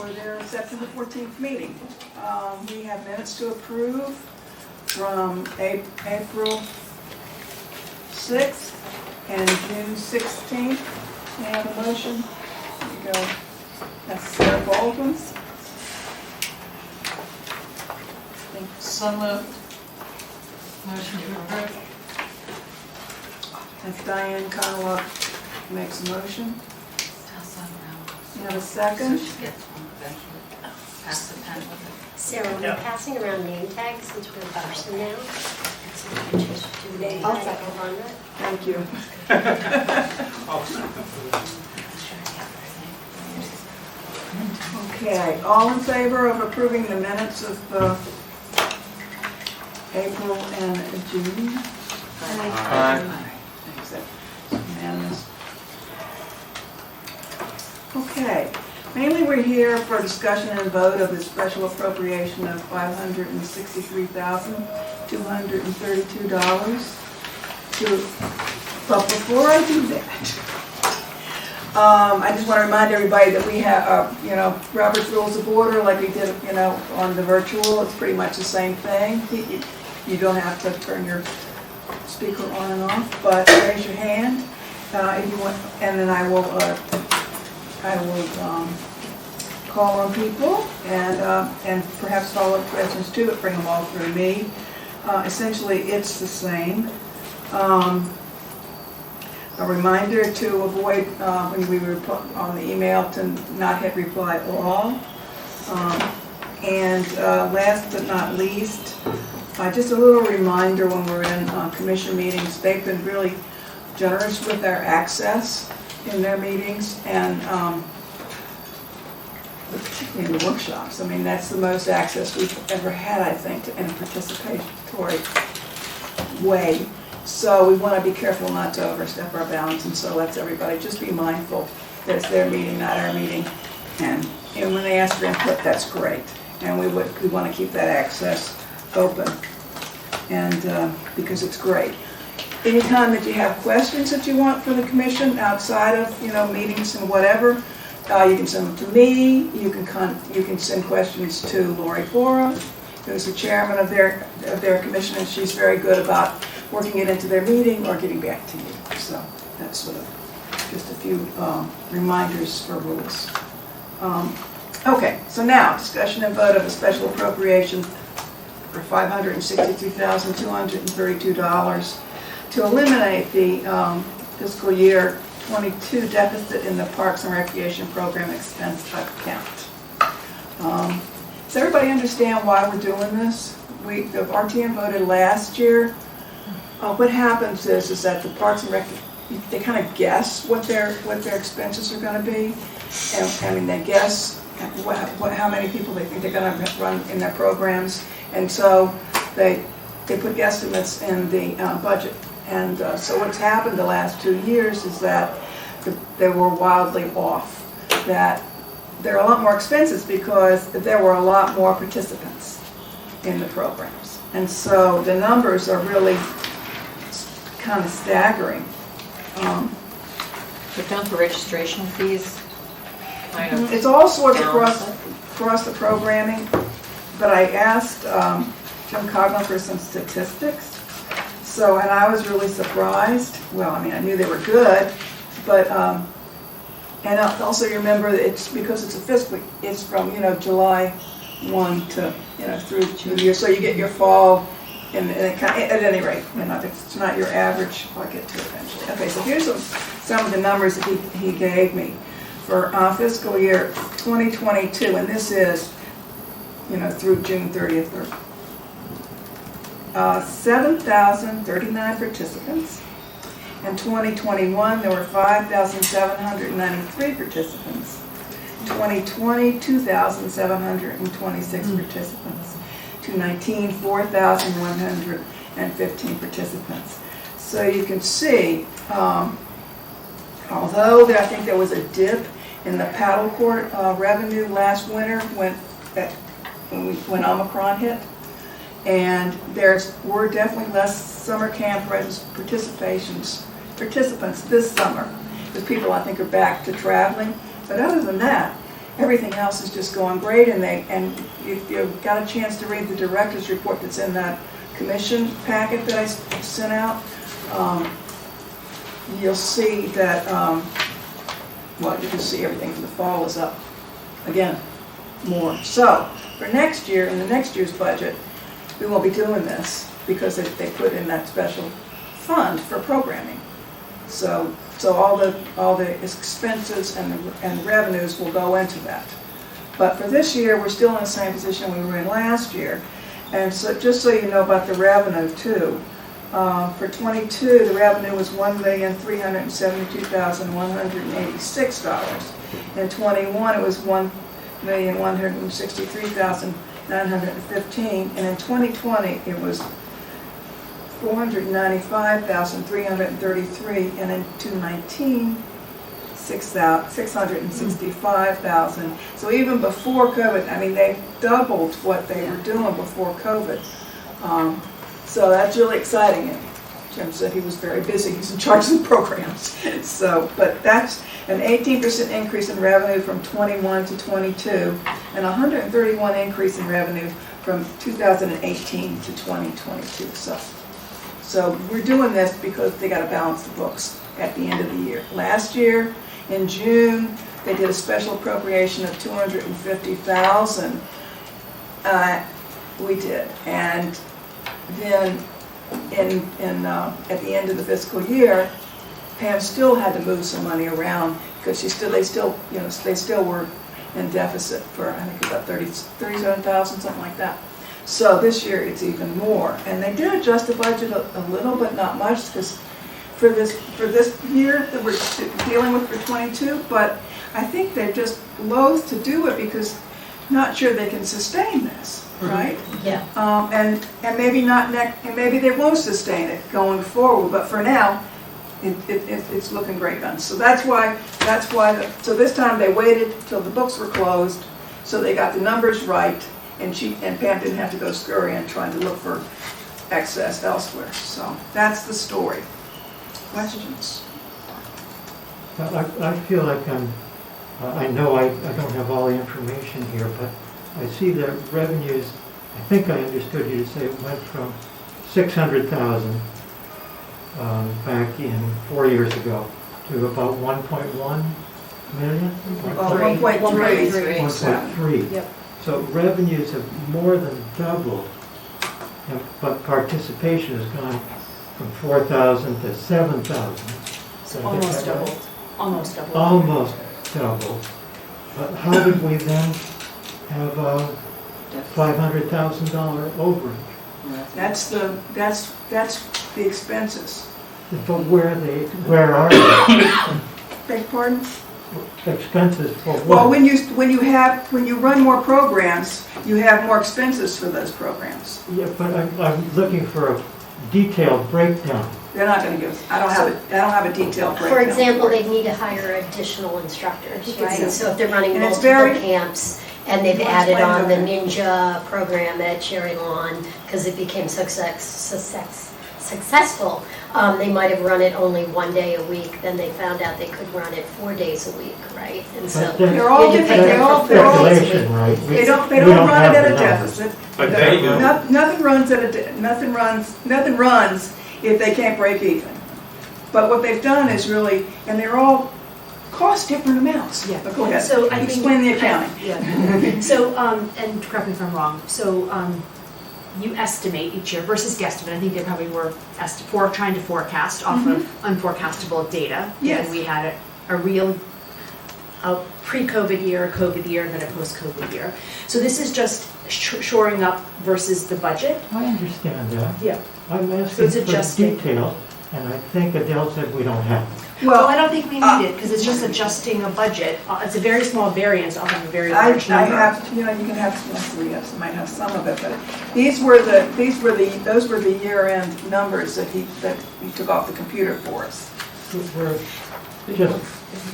for their September 14th meeting. We have minutes to approve from April 6th and June 16th. May I have a motion? There you go. That's Sarah Baldwin's. So moved. Motion to approve. That's Diane Conwell makes a motion. You have a second? So she gets one eventually. Pass the pen with it. Sarah, we're passing around name tags since we're a person now. So we can just do name I'll tag second. on that. Thank you. Okay, all in favor of approving the minutes of April and June? Aye. Except unanimous. Okay, mainly we're here for discussion and vote of the special appropriation of $563,232 but before I do that, I just want to remind everybody that we have, Robert's Rules of Order, like we did, on the virtual. It's pretty much the same thing. You don't have to turn your speaker on and off, but raise your hand if you want, and then I will call on people and perhaps follow-up questions too, but bring them all through me. Essentially, it's the same. A reminder to avoid, when we were on the email, to not hit reply all. And last but not least, just a little reminder when we're in commission meetings, they've been really generous with their access in their meetings, and particularly in the workshops. I mean, that's the most access we've ever had, I think, in a participatory way. So we want to be careful not to overstep our bounds, and so let's everybody just be mindful that it's their meeting, not our meeting. And when they ask for input, that's great. And we want to keep that access open, and because it's great. Anytime that you have questions that you want for the commission outside of meetings and whatever, you can send them to me. You can send questions to Lori Fora, who's the chairman of their commission, and she's very good about working it into their meeting or getting back to you. So that's sort of just a few reminders for rules. Okay, so now discussion and vote of a special appropriation for $562,232 to eliminate the fiscal year 22 deficit in the Parks and Recreation Program expense account. Does everybody understand why we're doing this? The RTM voted last year. What happens is that the Parks and Rec, they kind of guess what their expenses are going to be, and they guess how many people they think they're going to run in their programs, and so they put guesstimates in the budget. And so what's happened the last 2 years is that they were wildly off. That there are a lot more expenses because there were a lot more participants in the programs, and so the numbers are really kind of staggering. But don't the registration fees kind of It's all sorts balance across the programming, but I asked Jim Coughlin for some statistics. So, and I was really surprised. Well, I mean, I knew they were good, but and also you remember it's because it's a fiscal. It's from July 1 to through the year, so you get your fall. And at any rate, it's not your average. I'll get to it eventually. Okay, so here's some of the numbers that he gave me for fiscal year 2022, and this is, through June 30th. 7,039 participants. In 2021, there were 5,793 participants. 2020, 2,726 participants. 2019, 4,115 participants. So you can see, although I think there was a dip in the paddle court revenue last winter when Omicron hit, and there were definitely less summer camp participants this summer, because people I think are back to traveling. But other than that, everything else is just going great, and if you've got a chance to read the director's report that's in that commission packet that I sent out, you'll see that, well, you can see everything for the fall is up, again, more. So, for next year, in the next year's budget, we won't be doing this because they put in that special fund for programming. So all the expenses and revenues will go into that. But for this year, we're still in the same position we were in last year. And so just so you know about the revenue too, for 22, the revenue was $1,372,186. In 21, it was $1,163,915, and in 2020, it was $495,333, and in 2019, $665,000. So even before COVID, I mean, they doubled what they were doing before COVID. So that's really exciting. And Jim said he was very busy. He's in charge of the programs. So, but that's an 18% increase in revenue from 21 to 22, and 131 increase in revenue from 2018 to 2022. So we're doing this because they got to balance the books at the end of the year. Last year, in June, they did a special appropriation of $250,000. We did, and then at the end of the fiscal year, Pam still had to move some money around because they still were in deficit for, I think about 37,000, something like that. So this year it's even more, and they did adjust the budget a little, but not much, because for this year that we're dealing with for 22. But I think they're just loath to do it because not sure they can sustain this, right? Yeah. And maybe not and maybe they won't sustain it going forward. But for now, it's looking great guns. So that's why. So this time they waited till the books were closed, so they got the numbers right. And Pam didn't have to go scurrying trying to look for excess elsewhere. So that's the story. Questions? I feel like I know I don't have all the information here, but I see that revenues, I think I understood you to say it went from 600,000 back in 4 years ago to about 1.1 million? 1.3. 1.3. Yep. So revenues have more than doubled, but participation has gone from 4,000 to 7,000. So almost doubled. Almost doubled. Almost doubled. But how did we then have a $500,000 overage? That's the expenses. But where are they? Beg pardon? Expenses for what? Well, when you run more programs, you have more expenses for those programs. Yeah, but I'm looking for a detailed breakdown. They're not going to give us. I don't have a detailed breakdown. For example, they need to hire additional instructors, right? So if they're running And it's multiple very- camps and they've Well, added explain on the that. Ninja program at Cherry Lawn because it became successful, they might have run it only 1 day a week. Then they found out they could run it 4 days a week, right? And so But then- They're all you different. pay them for 4 days a week. Speculation, right? They don't We run have it at a the numbers. deficit. But they do. Nothing runs if they can't break even. But what they've done is really, and they're all cost different amounts. Yeah. But go ahead. So I think- Explain the accounting. Yeah. So, and correct me if I'm wrong, so you estimate each year versus guesstimate, I think they probably were trying to forecast off of unforecastable data. Yes. And we had a pre-COVID year, a COVID year, and then a post-COVID year. So this is just shoring up versus the budget. I understand that. Yeah. I'm So asking it's for adjusting. detail, and I think Adele said we don't have it. Well, I don't think we need it, because it's just adjusting a budget. It's a very small variance off of a very I large number. have, you can have, you might have some of it, but those were the year-end numbers that he took off the computer for us. We're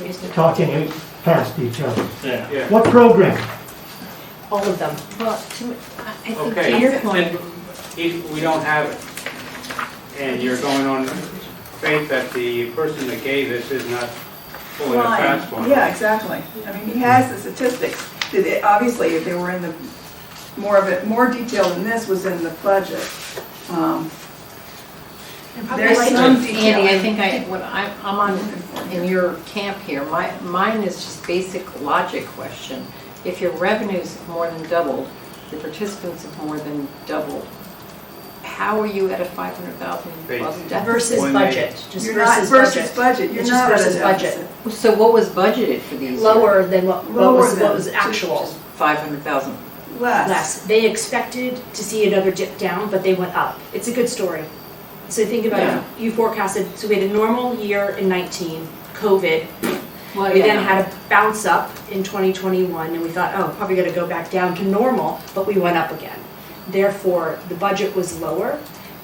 just talking past each other. Yeah. What program? All of them. Well, I think Okay, to your point, we don't have it. And you're going on faith that the person that gave this is not Pulling a fast one. Yeah, exactly. I mean, he has the statistics. Obviously, if they were in the, more detail than this was in the budget. And probably There's like some to- detail. I'm on, in your camp here, mine is just basic logic question. If your revenues have more than doubled, the participants have more than doubled, how are you at a 500,000 plus deficit? versus When they- budget, just You're not versus budget, you're It's just not at a versus budget. deficit. So what was budgeted for these? Lower than what Lower was than- actual. 500,000. Less. They expected to see another dip down, but they went up. It's a good story. So think about Yeah. it, you forecasted, so we had a normal year in 19, COVID. Well, We then yeah. had a bounce up in 2021, and we thought, oh, probably gonna go back down to normal, but we went up again. Therefore, the budget was lower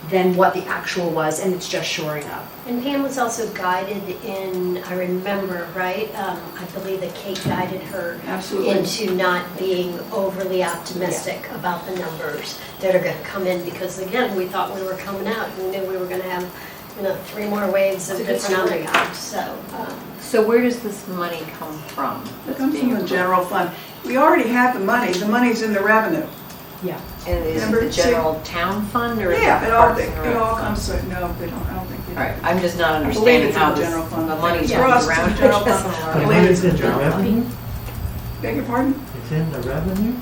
than what the actual was, and it's just shoring up. And Pam was also guided in, I remember, right? I believe that Kate guided her Absolutely. into not being overly optimistic about the numbers that are gonna come in, because again, we thought we were coming out, we knew we were gonna have, 3 more waves of It's a good different story. outcomes, so. So where does this money come from? It that's comes being from the general fund. We already have the money's in the revenue. Yeah. And is it Remember, the general town fund or is it Yeah, it all, Parks and Rec it all fund? comes, no, they don't, I don't think they do. All right, I'm just not I believe understanding it's in how the this, general fund. the money's For us, moving it's around. the general I guess fund. I'm I The learning. believe money's it's in the general fund. revenue? Beg your pardon? It's in the revenue?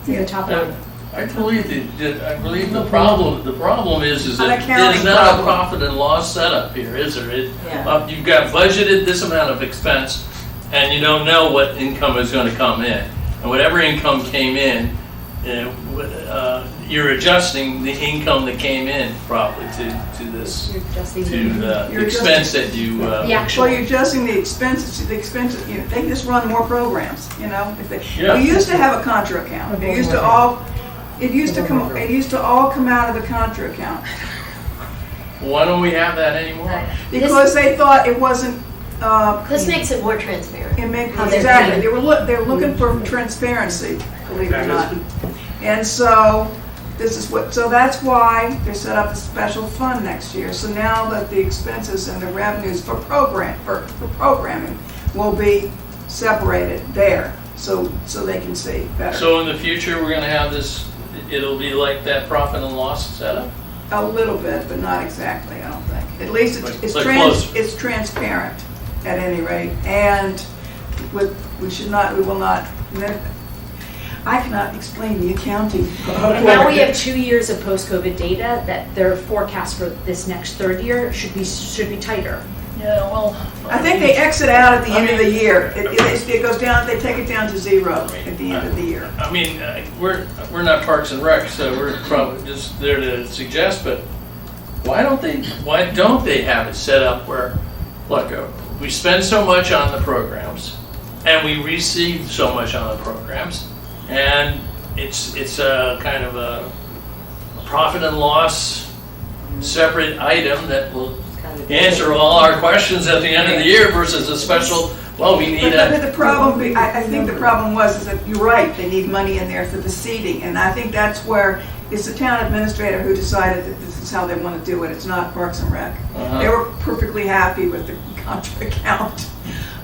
It's in the top Yeah, line. I believe the problem is An that accounting there's not a problem. profit and loss setup here, is there? Yeah. You've got budgeted this amount of expense, and you don't know what income is gonna come in. And whatever income came in, you're adjusting the income that came in probably to this, You're adjusting to the the You're expense that you, the actual. Well, you're adjusting the expenses, they just run more programs, if they, Yeah. we used to have a contra account. It used to all come out of the contra account. why don't we have that anymore? Because they thought it wasn't, This makes it more transparent. How they're exactly, paid. they were looking for transparency, believe it or not. And so, so that's why they set up a special fund next year. So now that the expenses and the revenues for programming will be separated there, so they can see better. So in the future, we're gonna have this, it'll be like that profit and loss setup? A little bit, but not exactly, I don't think. At least it's Like close. it's transparent at any rate. And we will not, I cannot explain the accounting. And now we have 2 years of post-COVID data that their forecast for this next third year should be tighter. Yeah, well. I think they exit out at the end of the year. It goes down, they take it down to 0 at the end of the year. I mean, we're not Parks and Rec, so we're probably just there to suggest, but why don't they have it set up where, look, we spend so much on the programs, and we receive so much on the programs, and it's a kind of a profit and loss separate item that will answer all our questions at the end of the year versus a special, well, we need But a, the problem, I think the problem is that you're right, they need money in there for the seating, and I think that's where, it's the town administrator who decided that this is how they want to do it, it's not Parks and Rec. They were perfectly happy with the contra account.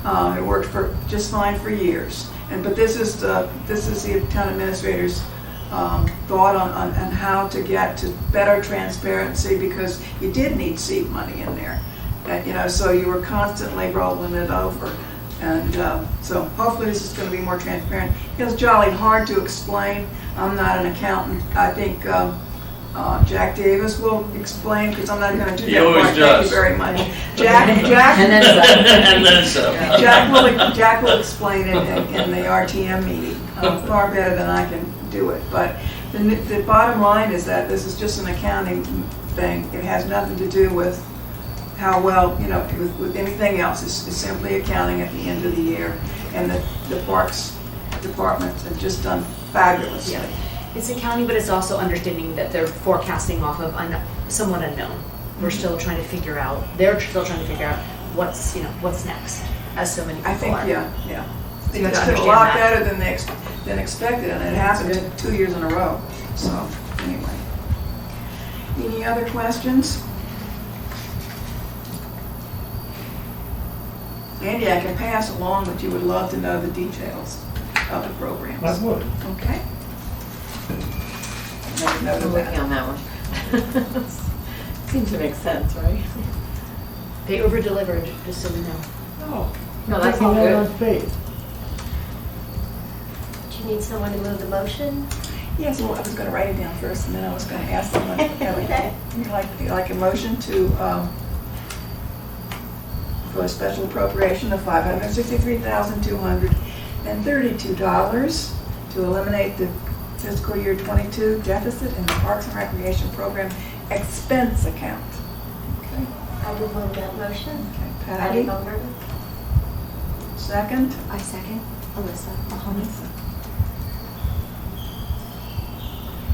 It worked just fine for years. But this is the town administrator's thought on how to get to better transparency, because you did need seed money in there. So you were constantly rolling it over. And so hopefully this is going to be more transparent. It's jolly hard to explain. I'm not an accountant. I think Jack Davis will explain, because I'm not going to do He that always part. Thank you does. very much. Jack, And then some. and then some. Jack will explain it in the RTM meeting far better than I can do it. But the bottom line is that this is just an accounting thing. It has nothing to do with how well, with anything else. It's simply accounting at the end of the year. And the Parks Department have just done fabulously. Yeah. It's accounting, but it's also understanding that they're forecasting off of somewhat unknown. We're still trying to figure out, they're still trying to figure out what's next, as so many people I think, are. yeah. So They you have just to did a understand lot that. better than expected, and it happened 2 years in a row. So, anyway. Any other questions? Andy, I can pass along that you would love to know the details of the programs. I would. Okay. Make a note I'm of with you that. on that one. Seems to make sense, right? They over-delivered, just so we know. Oh, No, that's all taking that good. on faith. Do you need someone to move the motion? Yes, well, I was gonna write it down first, and then I was gonna ask someone, you like a motion to, for a special appropriation of $563,232 to eliminate the fiscal year '22 deficit in the Parks and Recreation Program expense account. Okay, I will move that motion. okay, Patty Patty, Baumgartner. second. I second. Alyssa Mahoney.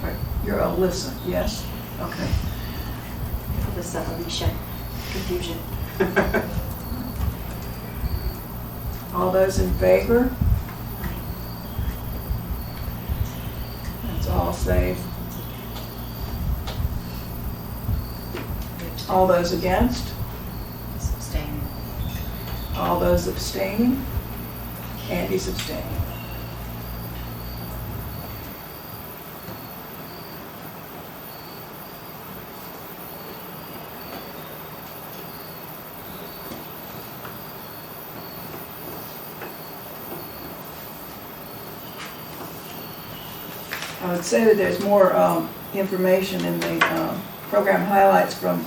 Right, you're Alyssa, yes? Okay. Alyssa, Alicia. Confusion. All those in favor? That's all safe. All those against? Abstaining. All those abstaining? Andy's abstaining. I would say that there's more information in the program highlights from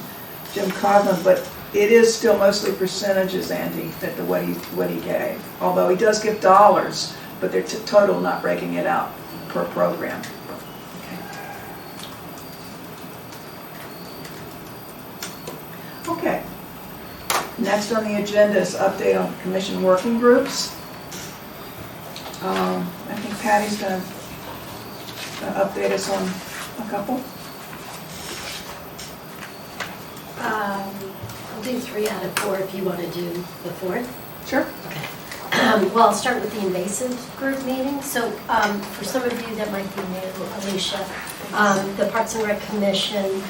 Jim Coughlin, but it is still mostly percentages, Andy, that what he gave. Although he does give dollars, but they're total, not breaking it out per program. Okay. Next on the agenda is update on commission working groups. I think Patty's going to update us on a couple. I'll do 3 out of 4 if you want to do the 4th. Sure. Well, I'll start with the invasive group meeting. So for some of you that might be new, Alicia, the Parks and Rec Commission,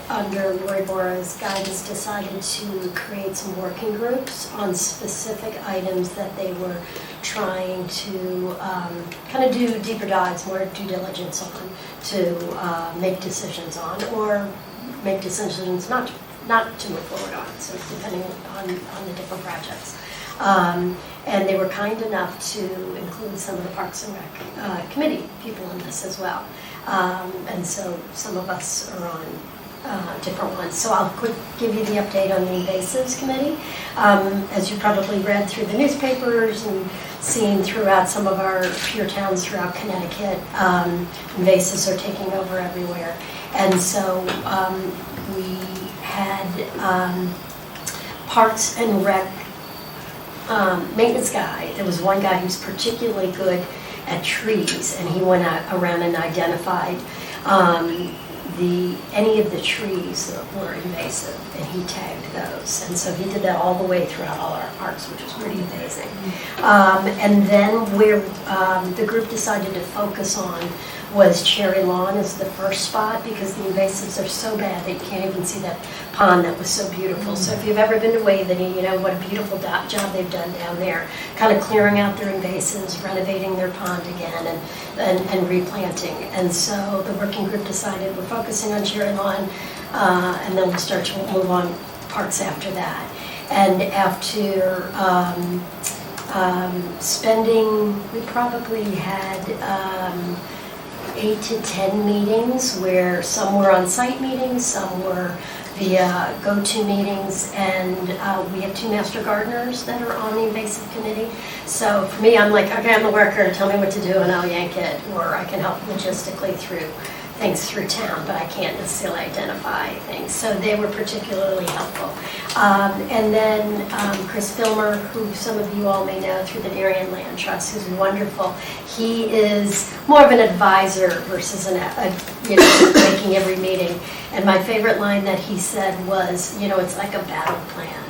under Lori Bora's guidance, decided to create some working groups on specific items that they were trying to kind of do deeper dives, more due diligence on, to make decisions on, or make decisions not to move forward on, so depending on the different projects. And they were kind enough to include some of the Parks and Rec committee people in this as well. And so some of us are on different ones. So I'll give you the update on the invasives committee. As you probably read through the newspapers and seen throughout some of our peer towns throughout Connecticut, invasives are taking over everywhere. And so we had Parks and Rec maintenance guy. There was one guy who's particularly good at trees, and he went around and identified any of the trees that were invasive, and he tagged those. And so he did that all the way throughout all our parks, which was pretty amazing. And then where the group decided to focus on was Cherry Lawn as the first spot, because the invasives are so bad that you can't even see that pond that was so beautiful. So if you've ever been to Waveney, you know what a beautiful job they've done down there, kind of clearing out their invasives, renovating their pond again, and replanting. And so the working group decided we're focusing on Cherry Lawn, and then we'll start to move on parks after that. And after spending, we probably had 8 to 10 meetings, where some were on-site meetings, some were via go-to meetings, and we have 2 master gardeners that are on the invasive committee. So for me, I'm like, okay, I'm the worker, tell me what to do and I'll yank it, or I can help logistically through things through town, but I can't necessarily identify things. So they were particularly helpful. And then Chris Filmer, who some of you all may know through the Darien Land Trust, who's wonderful. He is more of an advisor versus making every meeting. And my favorite line that he said was, it's like a battle plan.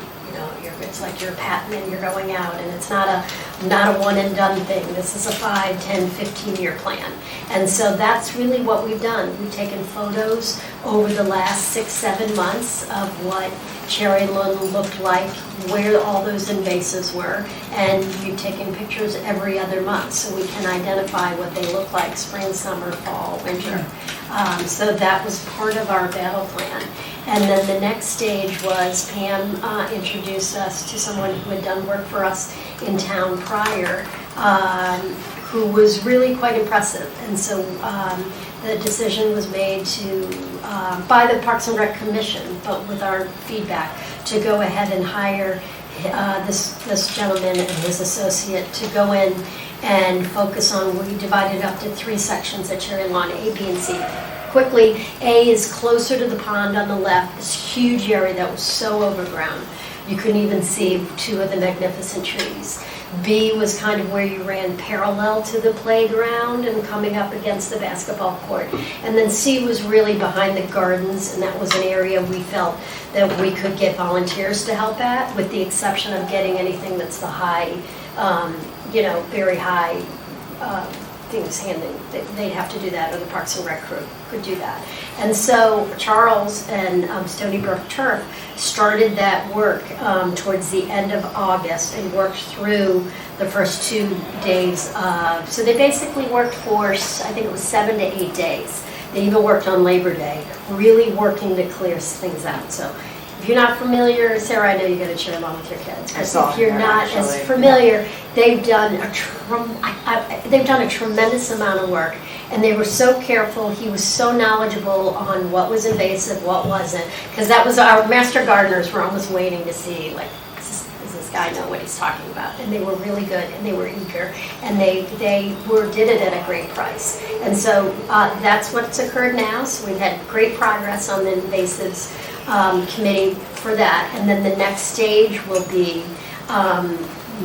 It's like you're patting and you're going out, and it's not a one and done thing. This is a 5, 10, 15-year plan. And so that's really what we've done. We've taken photos over the last 6, 7 months of what Cherry Lawn looked like, where all those invasives were, and we've taken pictures every other month so we can identify what they look like, spring, summer, fall, winter. So that was part of our battle plan. And then the next stage was Pam introduced us to someone who had done work for us in town prior, who was really quite impressive. And so the decision was made to, by the Parks and Rec Commission, but with our feedback, to go ahead and hire this gentleman and his associate to go in and focus on, we divided up to 3 sections at Cherry Lawn, A, B, and C. Quickly, A is closer to the pond on the left, this huge area that was so overgrown. You couldn't even see 2 of the magnificent trees. B was kind of where you ran parallel to the playground and coming up against the basketball court. And then C was really behind the gardens, and that was an area we felt that we could get volunteers to help at, with the exception of getting anything that's the high, very high things handing. They'd have to do that, or the Parks and Rec crew could do that. And so Charles and Stony Brook Turf started that work towards the end of August and worked through the first 2 days. So they basically worked for, I think it was 7 to 8 days. They even worked on Labor Day, really working to clear things out. So if you're not familiar, Sarah, I know you go to Cherry Lawn with your kids. I saw If you're her, not as actually. familiar, they've done a tremendous amount of work, and they were so careful. He was so knowledgeable on what was invasive, what wasn't, because that was our master gardeners were almost waiting to see, like, does this guy know what he's talking about? And they were really good, and they were eager, and they did it at a great price. And so that's what's occurred now. So we've had great progress on the invasives committee for that, and then the next stage will be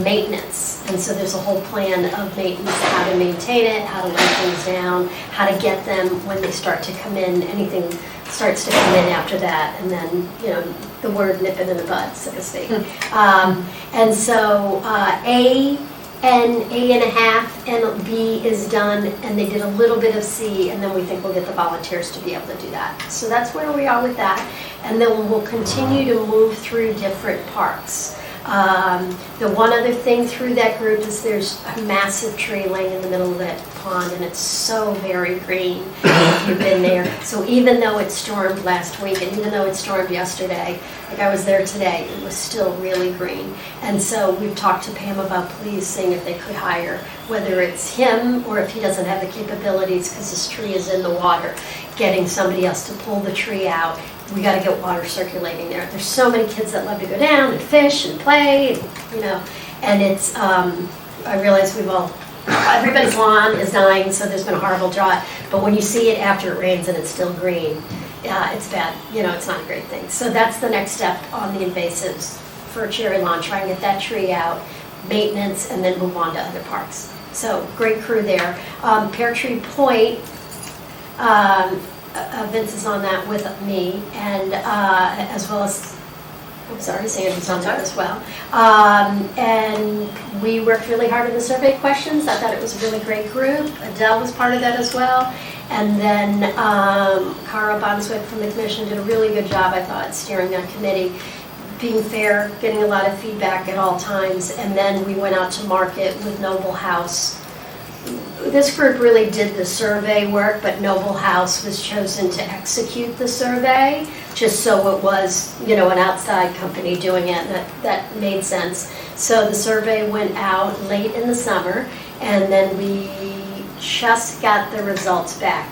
maintenance. And so there's a whole plan of maintenance, how to maintain it, how to lay things down, how to get them when they start to come in, anything starts to come in after that, and then, the word nip it in the bud, so to speak. And so A and A.5 and B is done, and they did a little bit of C, and then we think we'll get the volunteers to be able to do that. So that's where we are with that, and then we'll continue to move through different parks. The one other thing through that group is there's a massive tree laying in the middle of that pond, and it's so very green if you've been there. So even though it stormed last week, and even though it stormed yesterday, like I was there today, it was still really green. And so we've talked to Pam about please seeing if they could hire, whether it's him or if he doesn't have the capabilities because his tree is in the water, getting somebody else to pull the tree out. We got to get water circulating there. There's so many kids that love to go down and fish and play, and it's, I realize everybody's lawn is dying, so there's been a horrible drought, but when you see it after it rains and it's still green, it's bad, it's not a great thing. So that's the next step on the invasives for Cherry Lawn, try and get that tree out, maintenance, and then move on to other parks. So great crew there. Pear Tree Point, Vince is on that with me, and as well as, Sandy's on that as well. And we worked really hard on the survey questions. I thought it was a really great group. Adele was part of that as well. And then Cara Bonswick from the commission did a really good job, I thought, steering that committee, being fair, getting a lot of feedback at all times. And then we went out to market with Noble House. This group really did the survey work, but Noble House was chosen to execute the survey, just so it was, an outside company doing it, and that made sense. So the survey went out late in the summer, and then we just got the results back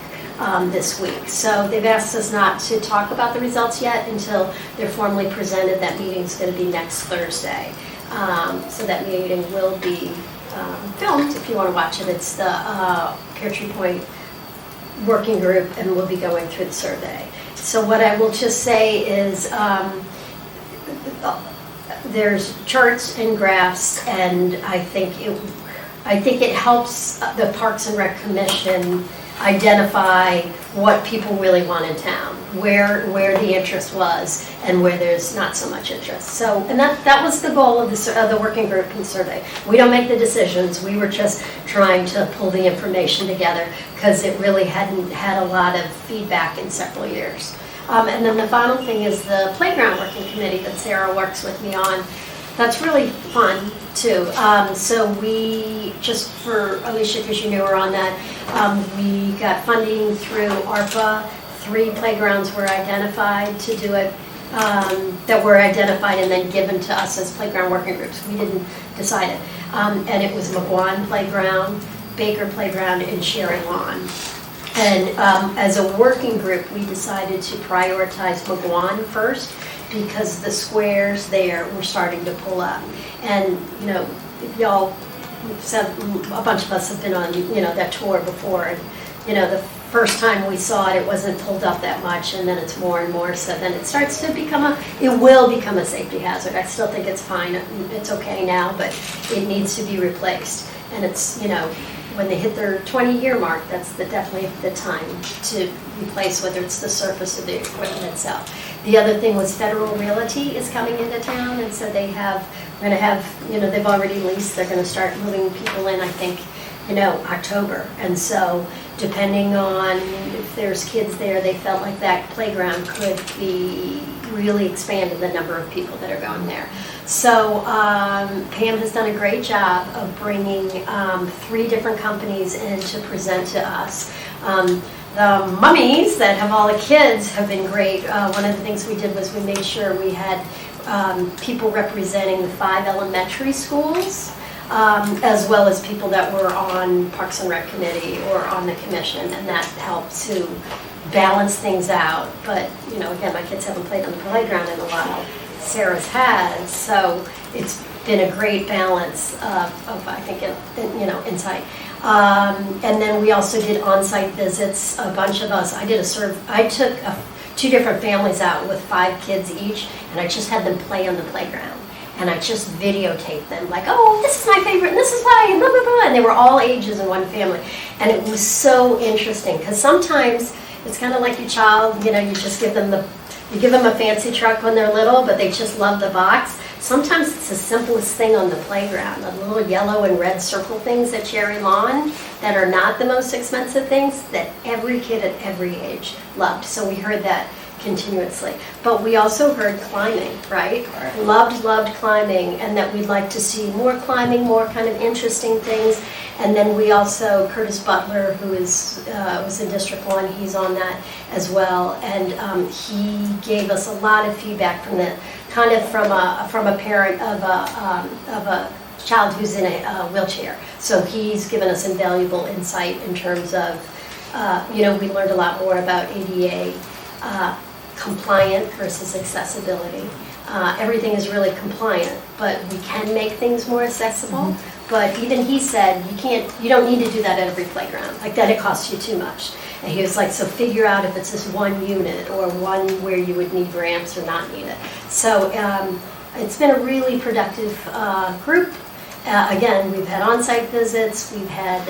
this week. So they've asked us not to talk about the results yet until they're formally presented. That meeting's going to be next Thursday. So that meeting will be filmed if you want to watch it. It's the Pear Tree Point working group, and we'll be going through the survey. So what I will just say is there's charts and graphs, and I think it helps the Parks and Rec Commission identify what people really want in town, where the interest was, and where there's not so much interest. So, and that was the goal of the working group and survey. We don't make the decisions. We were just trying to pull the information together because it really hadn't had a lot of feedback in several years. And then the final thing is the playground working committee that Sarah works with me on. That's really fun too. So we, just for Alicia, because you knew her on that, we got funding through ARPA. 3 playgrounds were identified to do it, that were identified and then given to us as playground working groups. We didn't decide it. And it was McGuan Playground, Baker Playground, and Sherry Lawn. And as a working group, we decided to prioritize McGuan first because the squares there were starting to pull up. And, you know, y'all, a bunch of us have been on, you know, that tour before. And, you know, the first time we saw it, it wasn't pulled up that much, and then it's more and more, so then it starts to become it will become a safety hazard. I still think it's fine, it's okay now, but it needs to be replaced. And it's, you know, when they hit their 20-year mark, that's definitely the time to replace, whether it's the surface or the equipment itself. The other thing was Federal Realty is coming into town, and so we're going to have, you know, they've already leased, they're going to start moving people in, I think, you know, October. And so depending on if there's kids there, they felt like that playground could be really expanded the number of people that are going there. So Pam has done a great job of bringing 3 different companies in to present to us. The mummies that have all the kids have been great. One of the things we did was we made sure we had people representing the 5 elementary schools, as well as people that were on Parks and Rec Committee or on the commission, and that helped to balance things out. But, you know, again, my kids haven't played on the playground in a while. Sarah's has, so it's been a great balance of I think, you know, insight. And then we also did on-site visits. A bunch of us. I took 2 different families out with 5 kids each, and I just had them play on the playground. And I just videotaped them, like, oh, this is my favorite, and this is why, and blah, blah, blah. And they were all ages in one family. And it was so interesting, because sometimes it's kind of like your child, you know, you just give them a fancy truck when they're little, but they just love the box. Sometimes it's the simplest thing on the playground, the little yellow and red circle things at Cherry Lawn that are not the most expensive things that every kid at every age loved. So we heard that continuously. But we also heard climbing, right? Loved climbing, and that we'd like to see more climbing, more kind of interesting things. And then we also, Curtis Butler, who was in District 1, he's on that as well. And he gave us a lot of feedback from the kind of from a parent of a child who's in a wheelchair. So he's given us invaluable insight in terms of, you know, we learned a lot more about ADA compliant versus accessibility. Everything is really compliant, but we can make things more accessible. Mm-hmm. But even he said, you don't need to do that at every playground. Like that, it costs you too much. And he was like, so figure out if it's just one unit or one where you would need ramps or not need it. So it's been a really productive group. Again, we've had on-site visits. We've had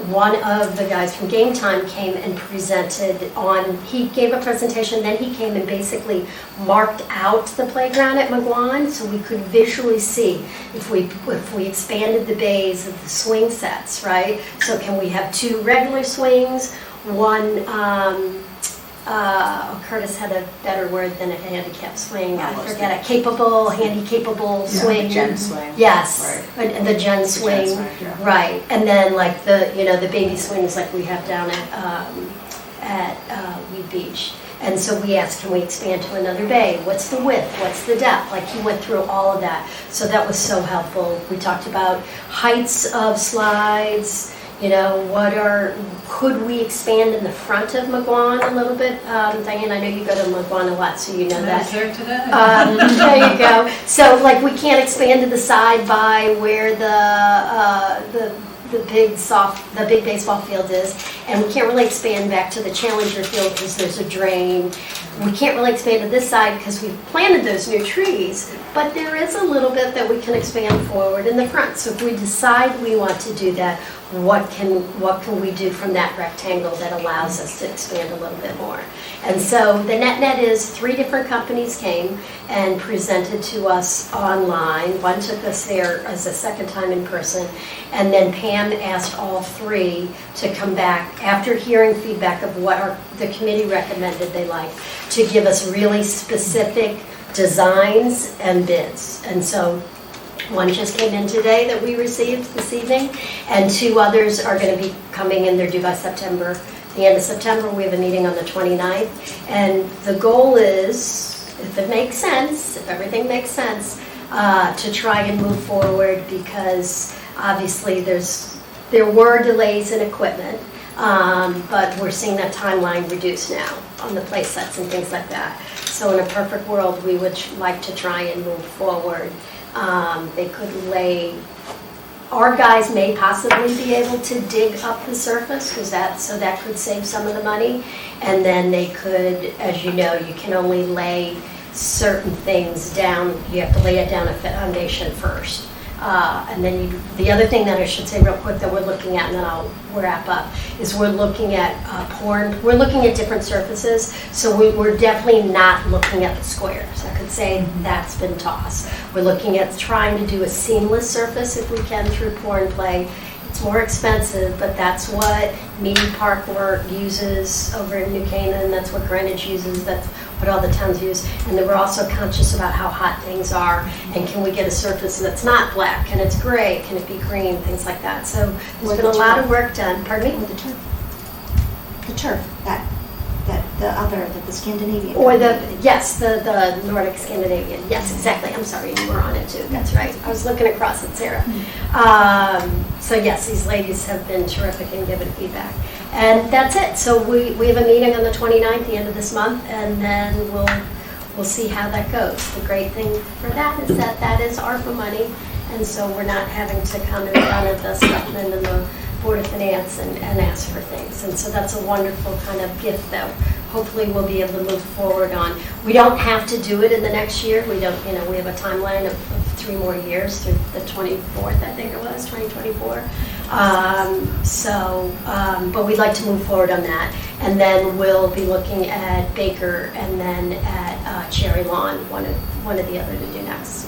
one of the guys from Game Time came and presented on, he gave a presentation, then he came and basically marked out the playground at McGuan so we could visually see if we expanded the bays of the swing sets, right? So can we have 2 regular swings, one, Curtis had a better word than a handicap swing. I forget it. Handy-capable swing. The gen swing. Yes, Right. and the gen swing. Right, and then like the baby swings like we have down at Weed Beach. And so we asked, can we expand to another bay? What's the width? What's the depth? Like he went through all of that. So that was so helpful. We talked about heights of slides. You know, could we expand in the front of McGuan a little bit? Diane, I know you go to McGuan a lot, so you know that. There today. There you go. So, like, we can't expand to the side by where the the big baseball field is, and we can't really expand back to the Challenger field because there's a drain. We can't really expand to this side because we've planted those new trees, but there is a little bit that we can expand forward in the front. So if we decide we want to do that, what can we do from that rectangle that allows us to expand a little bit more? And so the net is 3 different companies came and presented to us online. One took us there as a second time in person, and then Pam asked all 3 to come back after hearing feedback of what the committee recommended they liked, to give us really specific designs and bids. And so one just came in today that we received this evening, and 2 others are going to be coming in. They're due by September. The end of September, we have a meeting on the 29th, and the goal is, if it makes sense, if everything makes sense, to try and move forward, because obviously there were delays in equipment, but we're seeing that timeline reduce now on the play sets and things like that. So in a perfect world, we would like to try and move forward. They could lay, our guys may possibly be able to dig up the surface, so that could save some of the money. And then they could, as you know, you can only lay certain things down, you have to lay it down a foundation first. And then the other thing that I should say real quick that we're looking at, and then I'll wrap up, is we're looking at we're looking at different surfaces, so we're definitely not looking at the squares. I could say that's been tossed. We're looking at trying to do a seamless surface if we can through pour and play. It's more expensive, but that's what Mead Park uses over in New Canaan, that's what Greenwich uses, that's what all the towns use. And then we're also conscious about how hot things are, and can we get a surface that's not black, can it's gray, can it be green, things like that. So there's been a lot of work done. Pardon me? Or the turf. The turf, the Scandinavian. Or the Nordic Scandinavian. Yes, exactly. I'm sorry, you were on it too. That's right. I was looking across at Sarah. So yes, these ladies have been terrific in giving feedback. And that's it. So we have a meeting on the 29th, the end of this month, and then we'll see how that goes. The great thing for that is that is ARPA money, and so we're not having to come in front of the selectmen and the Board of Finance and ask for things. And so that's a wonderful kind of gift that hopefully we'll be able to move forward on. We don't have to do it in the next year. We don't, we have a timeline of 3 more years through the 24th, I think it was, 2024. But we'd like to move forward on that. And then we'll be looking at Baker and then at Cherry Lawn, one of the other to do next.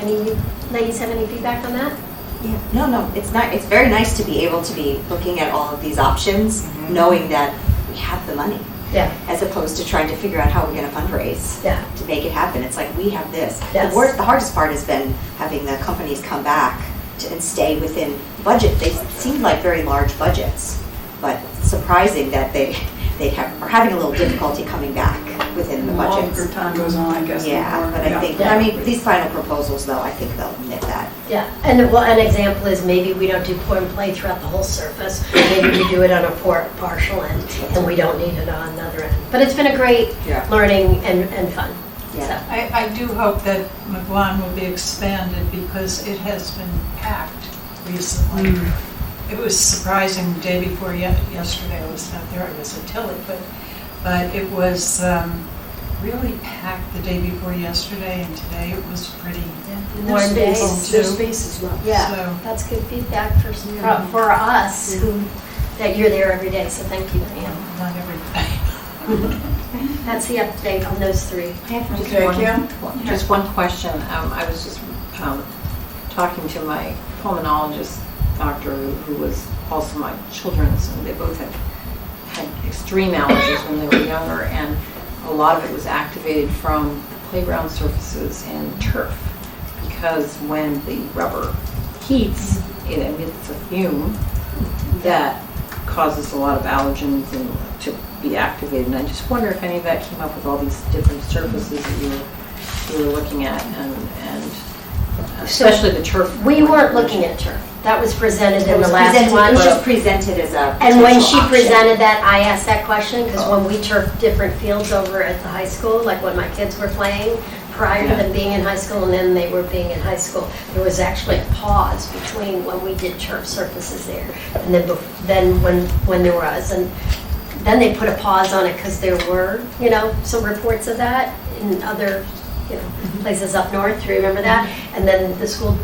Any of you ladies have any feedback on that? Yeah, no, it's not. It's very nice to be able to be looking at all of these options, knowing that we have the money. Yeah. As opposed to trying to figure out how we're going to fundraise to make it happen. It's like, we have this. Yes. The hardest part has been having the companies come back and stay within budget. They seemed like very large budgets, but surprising that they are having a little difficulty coming back within the budgets. Longer time goes on, I guess. Yeah, but I think, these final proposals, though, I think they'll nip that. Yeah, and an example is maybe we don't do pour and play throughout the whole surface. Maybe we do it on a partial end, and we don't need it on another end. But it's been a great learning and fun. Yeah. So. I do hope that McGuan will be expanded because it has been packed recently. It was surprising the day before yesterday. I was not there. I was at Tilly, but it was really packed the day before yesterday, and today it was pretty More space. too. Their space is low. Yeah, So- that's good feedback for us that you're there every day. So thank you, Diane. Not every day. That's the update on those 3. Okay, Kim? Just one question. I was just talking to my pulmonologist doctor, who was also my children's, and they both had extreme allergies when they were younger, and a lot of it was activated from playground surfaces and turf, because when the rubber heats, it emits a fume that causes a lot of allergens to be activated. And I just wonder if any of that came up with all these different surfaces that you were looking at, and especially the turf. We weren't looking at turf. That was presented in the last It one. was just presented as a And when potential she option. presented that, I asked that question because when we turfed different fields over at the high school, like when my kids were playing, prior to them being in high school and then they were being in high school. There was actually a pause between when we did turf surfaces there and then when there was. And then they put a pause on it because there were, some reports of that in other, places up north. Do you remember that? And then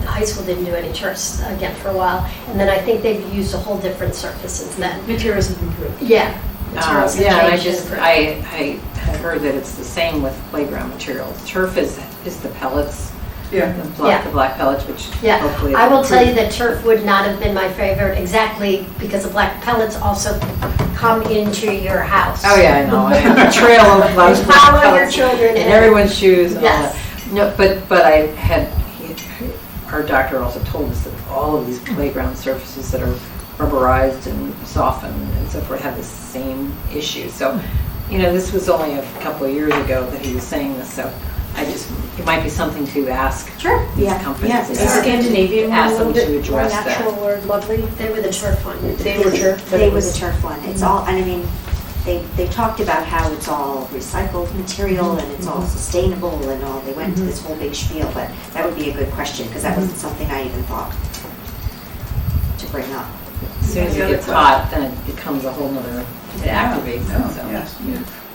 high school didn't do any turfs again for a while. And then I think they've used a whole different surface since then. Materials have improved. Yeah. Materials have Yeah, and changed. I have heard that it's the same with playground materials. Turf is the pellets, Yeah. the black pellets, which Yeah, hopefully. I will tell you that turf would not have been my favorite exactly because the black pellets also come into your house. Oh, yeah, I know. I have a trail of black You follow your pellets children in in. everyone's shoes. And all Yes. that. No, but our doctor also told us that all of these playground surfaces that are rubberized and softened and so forth have the same issue. So, this was only a couple of years ago that he was saying this, so it might be something to ask Sure. these Yeah, companies. yeah. and Is Scandinavian ask one a them little to bit more address that. natural or lovely? They were the turf one. They were turf, but They it were the was. turf one. It's all, and I mean, they talked about how it's all recycled material and it's all sustainable and all. They went to this whole big spiel, but that would be a good question because that wasn't something I even thought to bring up. As soon as it gets hot, then it becomes a whole nother, it activates Yeah, it, so. Yes.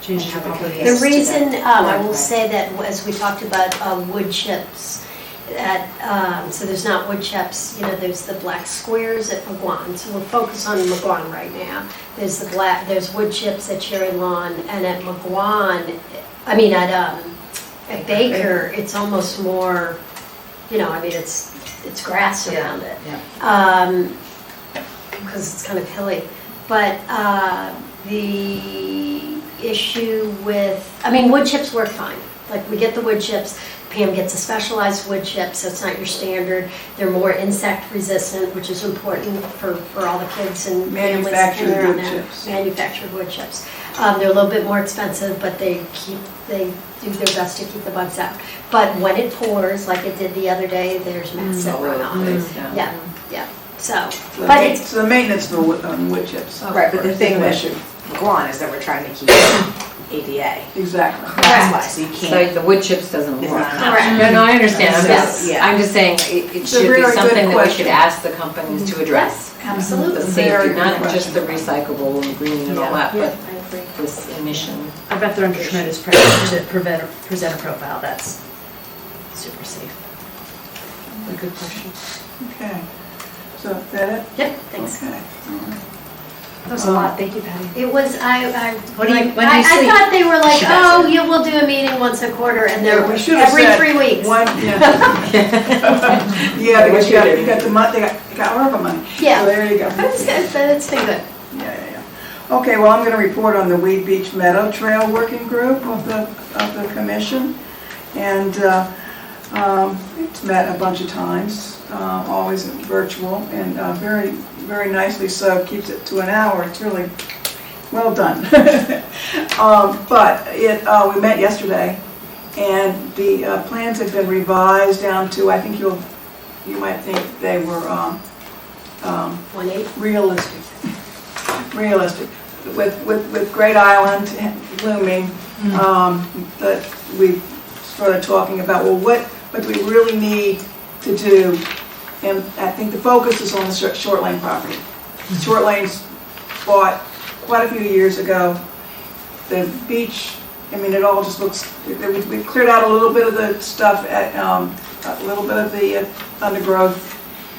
Changing how people The use. reason, I will Right. say that as we talked about wood chips, so there's not wood chips, there's the black squares at McGuan. So we're focused on McGuan right now. There's wood chips at Cherry Lawn, and at McGuan, at Baker, it's almost more, it's grass around it. Because it's kind of hilly. But the issue with, wood chips work fine. Like, we get the wood chips, Pam gets a specialized wood chip, so it's not your standard. They're more insect resistant, which is important for all the kids and families. Manufactured that are around wood there. chips. Manufactured wood chips. They're a little bit more expensive, but they do their best to keep the bugs out. But when it pours, like it did the other day, there's mess that run off. Yeah. So, but it's, So the maintenance for wood chips. Right, but the thing An with issue. McGuan is that we're trying to keep ADA. Exactly. That's why, so you So can't. the wood chips doesn't It's work. not an Correct. option. No, I understand. Yes. I'm just saying, it It's a should be very good something that we question. should ask the companies to address. absolutely. The Very safety, good not question. just the recyclable and green and all that, Yeah, but I agree. this emission. I bet they're under tremendous pressure to present a profile that's super safe. A good question. Okay. So is that it? Yep, thanks. Okay. All right. That was a lot, thank you, Patty. It was, What do you- when do you I sleep? thought they were like, She does oh, yeah, we'll do a meeting once a quarter, and they're We should have every said 3 weeks. Yeah, because you got the month, they got ARPA money. Yeah. So there you go. But it's been good. Yeah. Okay, well, I'm going to report on the Weed Beach Meadow Trail Working Group of the commission. And it's met a bunch of times, always virtual, and very, very nicely so, keeps it to an hour. It's really well done. But we met yesterday, and the plans have been revised down to, I think you might think they were 1/8. realistic. With Great Island looming, that we started talking about, well, what do we really need to do? And I think the focus is on the Short Lane property. Short Lane's bought quite a few years ago. The beach, it all just looks, we cleared out a little bit of the stuff, a little bit of the undergrowth,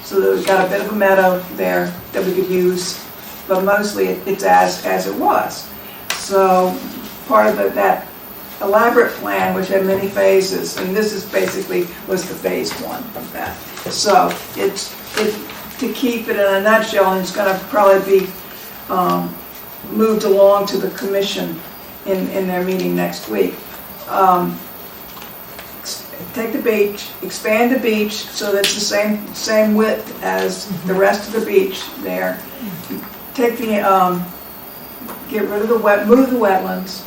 so that we've got a bit of a meadow there that we could use, but mostly it's as it was. So part of that elaborate plan, which had many phases, and this is basically was the phase one of that. So it's to keep it in a nutshell, and it's going to probably be moved along to the commission in their meeting next week. Take the beach, expand the beach so that it's the same width as the rest of the beach there. Take the get rid of move the wetlands.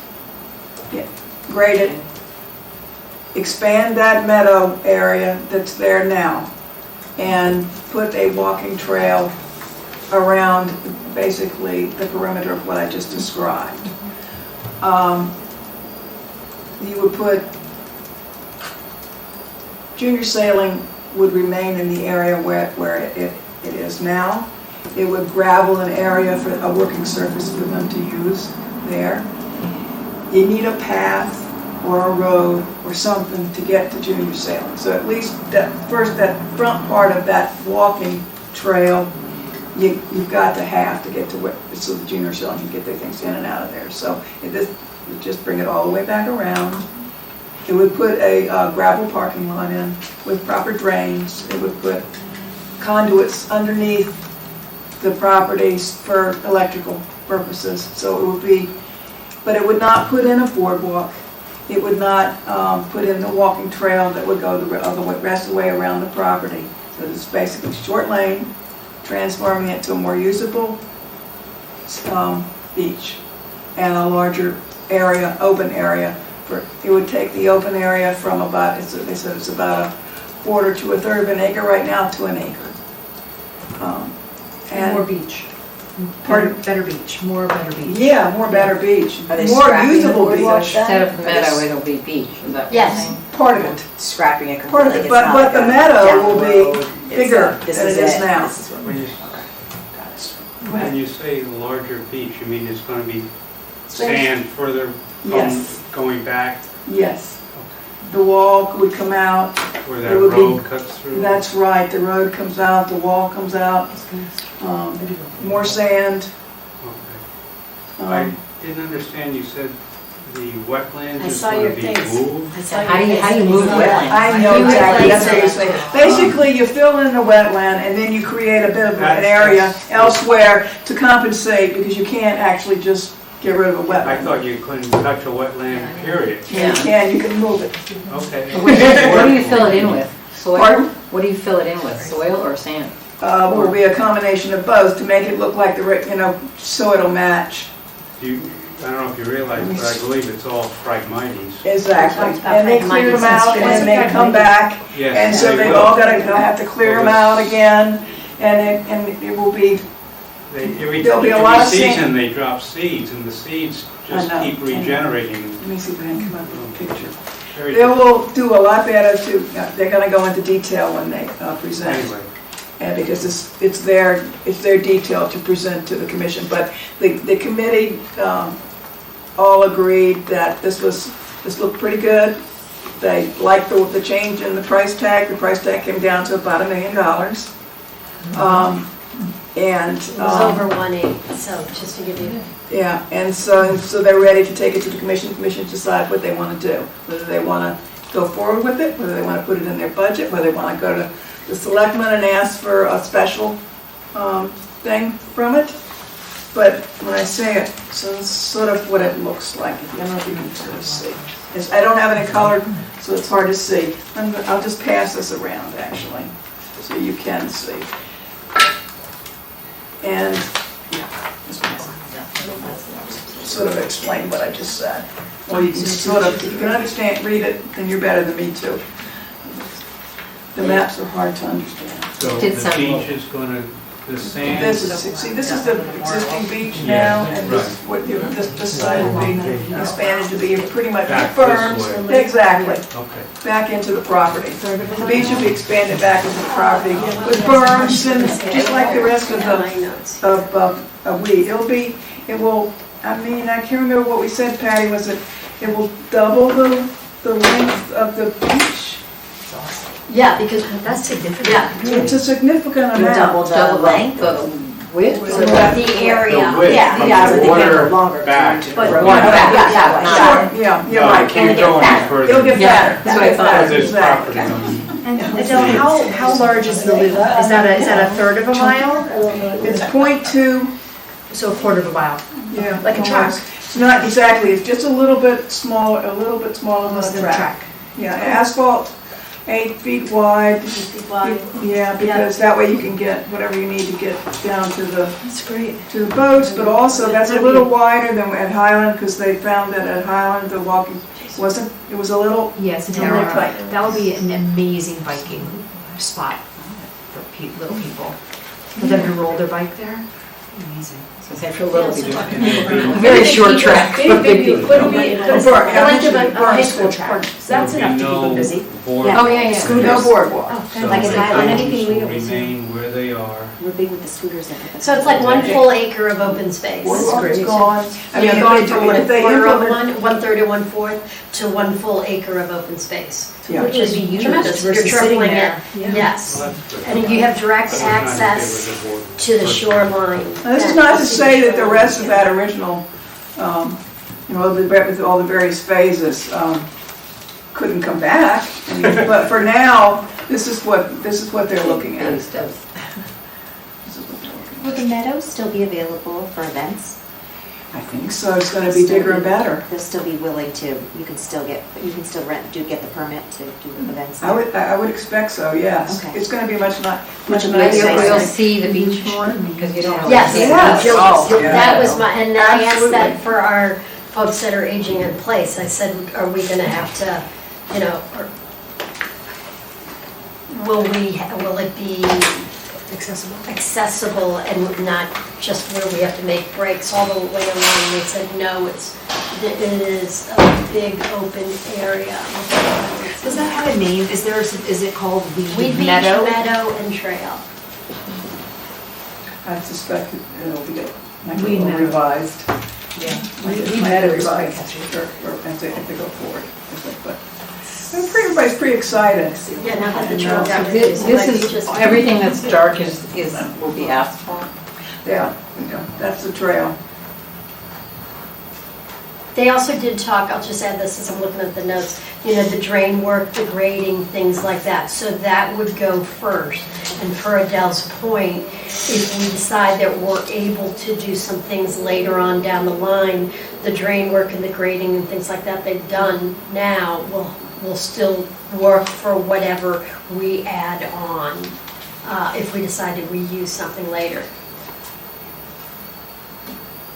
Grade it, expand that meadow area that's there now, and put a walking trail around basically the perimeter of what I just described. You would put junior sailing would remain in the area where it is now. It would gravel an area for a working surface for them to use there. You need a path or a road or something to get to junior sailing. So at least that front part of that walking trail, you've got to have to get to where, so the junior sailing can get their things in and out of there. So it would just bring it all the way back around. It would put a gravel parking lot in with proper drains. It would put conduits underneath the properties for electrical purposes. So it would be, but it would not put in a boardwalk. It would not put in the walking trail that would go the rest of the way around the property. So it's basically short lane, transforming it to a more usable beach and a larger area, open area. It would take the open area from about, they said it's about a quarter to a third of an acre right now to an acre. And more beach. Pardon? Better beach, more better beach. Yeah, more better beach, Are they more scrapping the usable boardwalk beach. then? Instead of meadow, it'll be beach, is that what you're Yes. saying? Part of it, Scrapping it part of completely. it, It's but not the like a meadow down will the be road. It's bigger this than it is now. This is what When you, got it. when you say larger beach, you mean it's gonna be Same. sand further from Yes. going back Yes. The wall would come out, where It that would be- road cuts through? that's right, the road comes out, the wall comes out, more sand. Okay. I didn't understand, you said the wetlands I is saw gonna your be face. moved? I saw How do your you- how do face. you move wetlands? I know You exactly, replace that's what you're it. saying. Basically, you fill in the wetland and then you create a bit of an That's- area that's- elsewhere to compensate because you can't actually just get rid of a wetland. I thought you couldn't touch a wetland, period. Yeah, you can move it. Okay. What do you fill it in with? Soil? Pardon? What do you fill it in with, soil or sand? Will be a combination of both to make it look like so it'll match. I don't know if you realize, but I believe it's all phragmites. Exactly. Talked about And they clear them fragmites. out and then they come back. Yes, And so they they've will. all they'll have to clear them out again. And it will be, Every There'll be a lot of sand. season, they drop seeds, and the seeds just I know, keep I know. regenerating. let me see if I can come up with a picture. Very They will do a lot better they're gonna go into detail when they present. Anyway, And because it's their detail to present to the commission. But the committee all agreed that this looked pretty good. They liked the change in the price tag. The price tag came down to about $1 million. And It was over 1/8, so just to give you. yeah, and so they're ready to take it to the commission. The commission decide what they want to do, whether they want to go forward with it, whether they want to put it in their budget, whether they want to go to the selectmen and ask for a special thing from it. But when I say it, so it's sort of what it looks like. I don't know if you can sort of see. I don't have any color, so it's hard to see. I'll just pass this around, actually, so you can see. And, yeah, this one. Sort of explain what I just said. Or you can sort of, if you can understand, read it, then you're better than me too. The maps are hard to understand. so Did the some- beach is gonna, the sand. This is the existing beach now, and this is what this side will be expanded to be pretty much Back this firms. way. Exactly, Okay. back into the property. The beach will be expanded back into the property with berms and just like the rest of My notes. weed. It will, I mean, I can't remember what we said, Patty, was it will double the length of the beach? Yeah, because, That's significant. yeah, It's a significant You double amount. the length. The width? the area. The width Yeah, from yeah, the but they get water longer. back. But- Water Water back, back. yeah, not- Sure, yeah, you're No, right. it can't go any further. It'll get Yeah, better. that's what I thought. Because there's Exactly. property on And Adele, how large is the loop? Is that a third of a mile? It's 0.2, So a quarter of a mile? yeah. Like a track. almost. It's not exactly, it's just a little bit smaller than Almost a than a track. Yeah, asphalt, 8 feet wide. Yeah, because that way you can get whatever you need to get down to the That's great. to the boats, but also that's a little wider than at Highland, because they found that at Highland, the walking wasn't, it was a little, Yes, it's narrow. that would be an amazing biking spot for little people. For them to roll their bike there. Amazing. So say for little people. A Very short track for big people. Could be, I like the high school track. So that's enough to keep them busy. board. Yeah. Oh, yeah, yeah. No boardwalk. Oh, So Like in the Highland, boundaries anything we will always do. remain where they are. We're big with the scooters. So it's like 1 full acre of open space. Boardwalk is So gone. I mean, you're going if from they- if they 1/4 of implement- 1/3 to 1/4 to 1 full acre of open space. Yeah. Which is Be used tremendous. You're versus sitting tripling it. there. Yes. Well, that's good. And you have direct Sometimes they access were the board to the person. shoreline. Now, this is not to say that the rest of that original, you know, with all the various phases, couldn't come back. I mean, but for now, this is what they're looking at. Baby steps. This is what they're looking Will the meadows still be available for events? at. I think so. It's going to be bigger and better. They'll still be willing to, you can still rent, get the permit to do events there? I would expect so. Yes. Okay. It's going to be much Much nicer. nicer. You'll see the beach more because you don't have. Yes, Yes. you'll- Yeah. that was my, and I asked Absolutely. that for our folks that are aging in place. I said, are we gonna have to, you know, or will it be accessible and not just where we have to make breaks all the way along? They said, no, it is a big open area. Does that have a name? Is it called Weed Weed Beach, Meadow? Meadow and Trail. I suspect it'll be We know. revised. Yeah. We had it revised, or if they go forward. But everybody's pretty excited. Yeah, now that the trail No, got This reduced, it might be is, just- everything that's dark will be asphalt. Yeah, that's the trail. They also did talk, I'll just add this as I'm looking at the notes, you know, the drain work, the grading, things like that. So that would go first. And per Adele's point, if we decide that we're able to do some things later on down the line, the drain work and the grading and things like that they've done now will still work for whatever we add on, if we decide to reuse something later.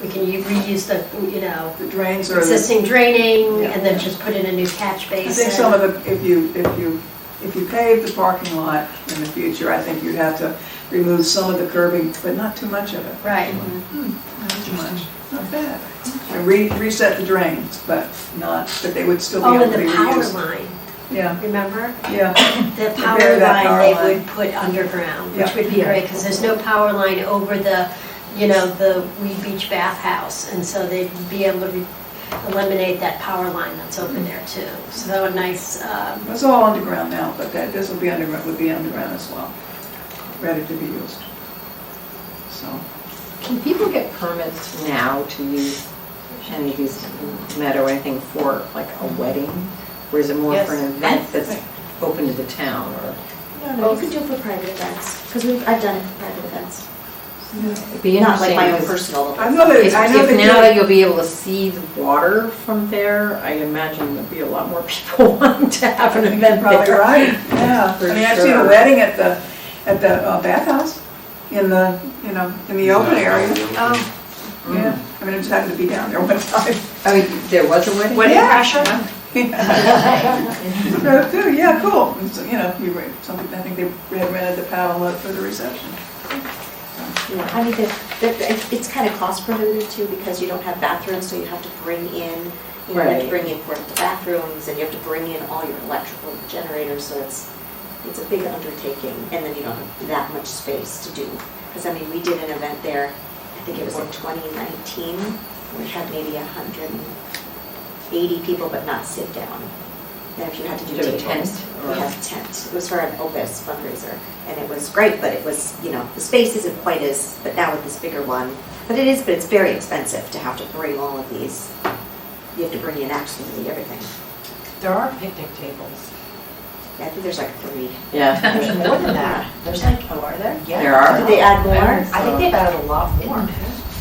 We can reuse the, you know, The drains are, existing draining Yeah. and then just put in a new catch basin. I think some of the, if you pave the parking lot in the future, I think you'd have to remove some of the curbing, but not too much of it. Right. Not too much, not bad. And reset the drains, but they would still be Oh, able and to be the power reused. line, Yeah, remember? yeah. The bury power that line power they line. would put underground, Yeah. which would be great, because there's no power line over the, you know, the Weed Beach bathhouse. And so they'd be able to eliminate that power line that's over there too. So a nice, It's all underground now, but this will be underground, would be underground as well, ready to be used. So, Can people get permits now to use any of these meadow or anything for like a wedding? Or is it more for an event that's open to the town or? No, you can do it for private events, because I've done it for private events. It'd be Not like interesting. my own because personal. I know If that, now that you'll be able to see the water from there, I imagine there'll be a lot more people wanting to have an event probably there. right, yeah. For I mean, I've seen a sure. wedding at the bathhouse, in the, you know, in the open area. Oh, Yeah, I mean, I just happened to be down there one time. I mean, there was a wedding? wedding Yeah. crasher? Yeah, cool. And so, you know, I think they had rented the paddle for the reception. Yeah, I mean, it's kind of cost prohibitive too, because you don't have bathrooms, so you have to bring in, you have to Right. bring in portable bathrooms, and you have to bring in all your electrical generators, so it's a big undertaking, and then you don't have that much space to do. Because, I mean, we did an event there, I think it was in 2019, we had maybe 180 people, but not sit down. And if you had to do Did a tables. tent, We or- had a tent. It was for an Opus fundraiser, and it was great, but it was, you know, the space isn't quite as, but now with this bigger one. But it's very expensive to have to bring all of these. You have to bring in absolutely everything. There are picnic tables. I think there's like 3. Yeah. There's more than that. There's like, oh, are there? Yeah. There are. Did they add more? I think they've added a lot more.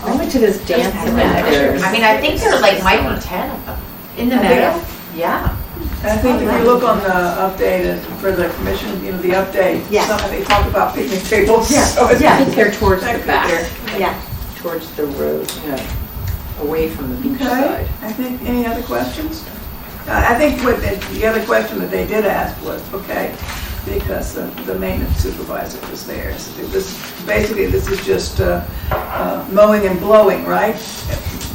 I went to this dance event there. I mean, I think there like might be 10 of them. In the meadow? Yeah. And I think if you look on the update for the commission, you know, the update, Yeah. they talk about picnic tables. Yeah. So it's- I think they're towards the Actually, back, Yeah. towards the road, you know, away from the beach Okay, side. I think, any other questions? I think the other question that they did ask was, okay, because the maintenance supervisor was there. So basically, this is just mowing and blowing, right?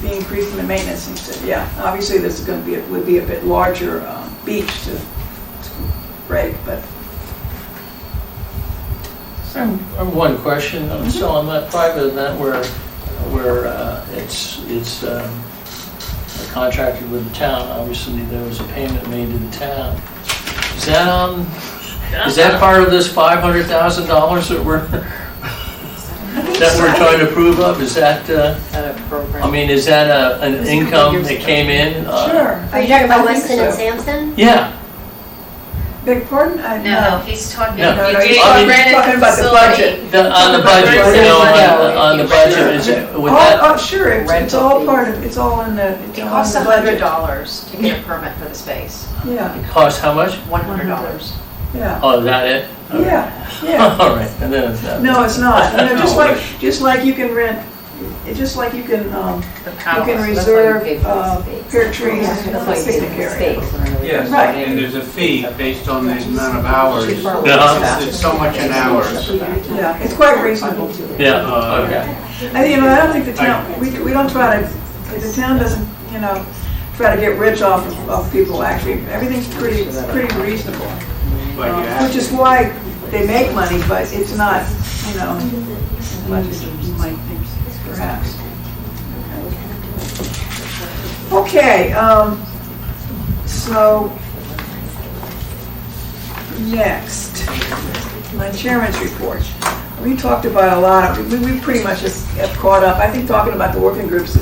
The increase in the maintenance, he said, yeah. Obviously, this is going to would be a bit larger beach to break, but I have one question. So on that private event where it's contracted with the town, obviously there was a payment made to the town. Is that part of this $500,000 that we're trying to approve of? Is that, At a program. I mean, is that an income that came in? sure. Are you talking I about think Weston and so. Sampson? Yeah. Beg pardon? No, he's talking, No, you no, did he's talking about the budget. On the budget, you know, on the budget, is it, would that, Oh, sure, it's Rental all fees. part of, it's all in the, it's It all costs in the budget. $100 to get a permit for the space. Yeah, it costs how much? $100. yeah, Oh, is that it? Okay. yeah. All right, and then it's not. No, it's not. You know, just like you can rent, it's just like you can The reserve pear trees and That's why you pay picnic for the area. space. Yes, Right. and there's a fee based on the amount of hours. Uh-huh. It's so much an hour. Yeah, it's quite reasonable. Yeah, okay. I don't think the town, we don't try to, the town doesn't, try to get rich off of people, actually. Everything's pretty reasonable. But you have Which is why they make money, but it's not, as much as you might think, perhaps. Okay, so, next, my chairman's report. We talked about a lot of, we pretty much have caught up. I think talking about the working groups,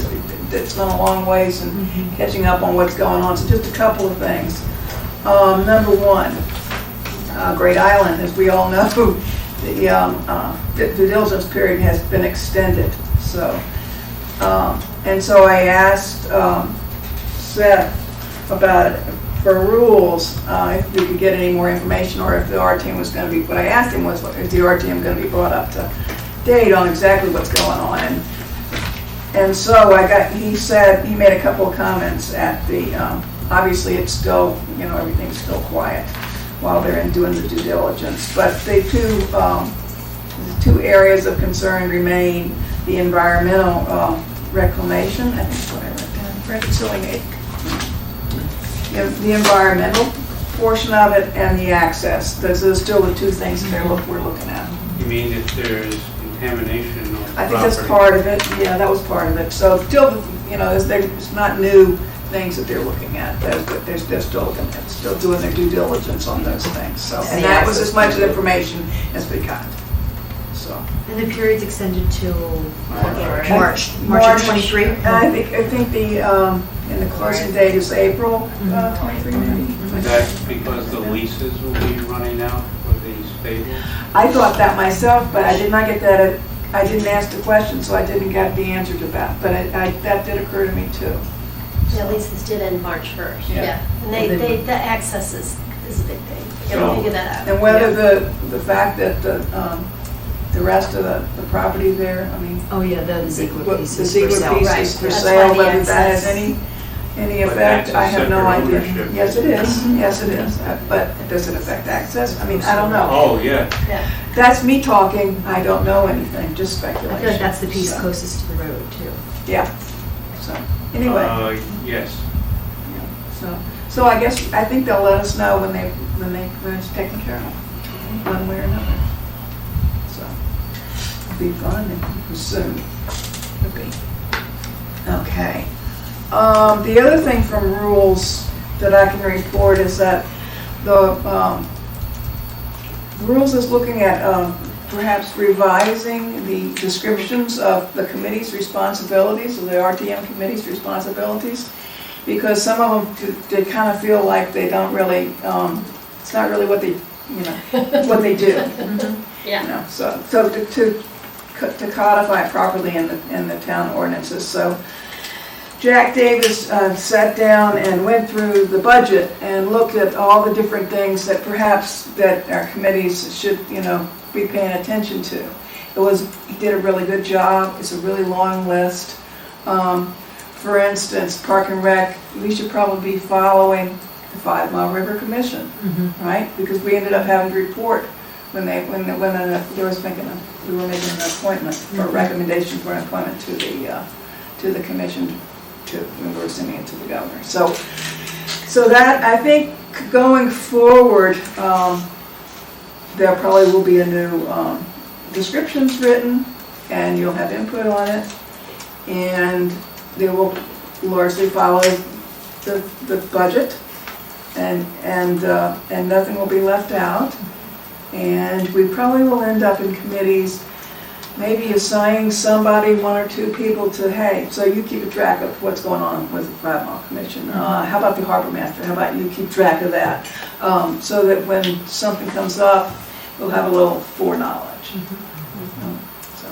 it's gone a long ways in catching up on what's going on. So just a couple of things. Number one, Great Island, as we all know, the diligence period has been extended. So, and so I asked Seth about it for rules, if we could get any more information, or if the RTM was going to be. What I asked him was, is the RTM going to be brought up to date on exactly what's going on? And so he said, he made a couple of comments at the, obviously it's still, everything's still quiet while they're doing the due diligence. But the two areas of concern remain: the environmental reclamation, I think that's what I wrote down, reconciling the environmental portion of it, and the access. Those are still the two things that we're looking at. You mean if there's contamination on the property? I think that's part of it. Yeah, that was part of it. So still, it's not new things that they're looking at. They're still doing their due diligence on those things. So, and that was as much information as we got. So. And the period's extended to March. March of 23? And I think the, and the closing date is April 23 maybe. Is that because the leases will be running out for the stables? I thought that myself, but I did not get that, I didn't ask the question, so I didn't get the answer to that. But that did occur to me too. Yeah, leases did end March 1st, Yeah. yeah. And the access is a big thing. You gotta figure that out. And whether the fact that the rest of the property there, I mean, Oh, yeah, the Ziegler the pieces for Ziegler sale. pieces for That's sale, why the whether that has access- any But effect, that's a I have no separate idea. ownership. Yes, it is, yes, it is. But does it affect access? I mean, I don't know. Oh, yeah. Yeah. That's me talking, I don't know anything, just speculation. I feel like that's the piece So, closest to the road, too. Yeah, so, anyway, Yes. so I think they'll let us know when it's taken care of, one way or another. So, it'll be fun and soon, it'll be. Okay. The other thing from rules that I can report is that the rules is looking at perhaps revising the descriptions of the committee's responsibilities, of the RTM committee's responsibilities, because some of them, they kind of feel like they don't really, it's not really what they, what they do. Yeah. So to codify it properly in the town ordinances. So Jack Davis sat down and went through the budget and looked at all the different things that perhaps that our committees should, be paying attention to. He did a really good job. It's a really long list. For instance, Park and Rec, we should probably be following the 5 Mile River Commission, right? Because we ended up having to report when we were making an appointment or a recommendation for an appointment to the commission when we were sending it to the governor. So So that, I think, going forward, there probably will be a new descriptions written, and you'll have input on it, and they will largely follow the budget, and nothing will be left out. And we probably will end up in committees, maybe assigning somebody, one or two people to, hey, so you keep a track of what's going on with the 5 Mile Commission. How about the harbor master? How about you keep track of that? So that when something comes up, we'll have a little foreknowledge. So,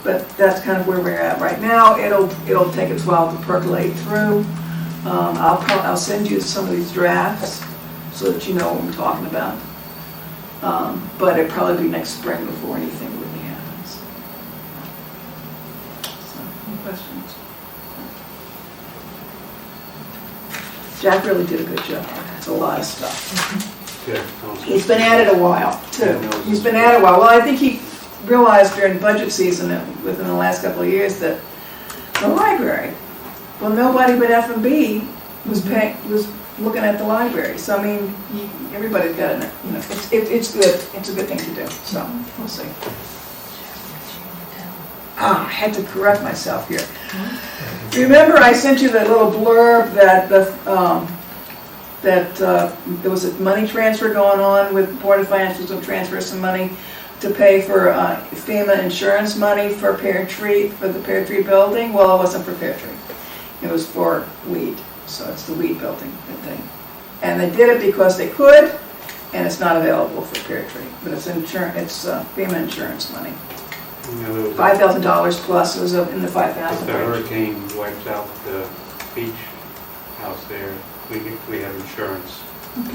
but that's kind of where we're at right now. It'll take us a while to percolate through. I'll send you some of these drafts so that you know what I'm talking about. But it'll probably be next spring before anything really happens. So, any questions? Jack really did a good job. It's a lot of stuff. He's been at it a while, too. He's been at it a while. Well, I think he realized during budget season, within the last couple of years, that the library, well, nobody but F&B was looking at the library. So, I mean, everybody's got it, you know, it's good. It's a good thing to do, so we'll see. I had to correct myself here. Remember I sent you that little blurb that there was a money transfer going on with Board of Finance was going to transfer some money to pay for FEMA insurance money for Pear Tree, for the Pear Tree building. Well, it wasn't for Pear Tree. It was for weed. So it's the weed building thing. And they did it because they could, and it's not available for Pear Tree. But it's FEMA insurance money. $5,000 plus, it was in the 5,000 If the range. hurricane wipes out the beach house there, we have insurance.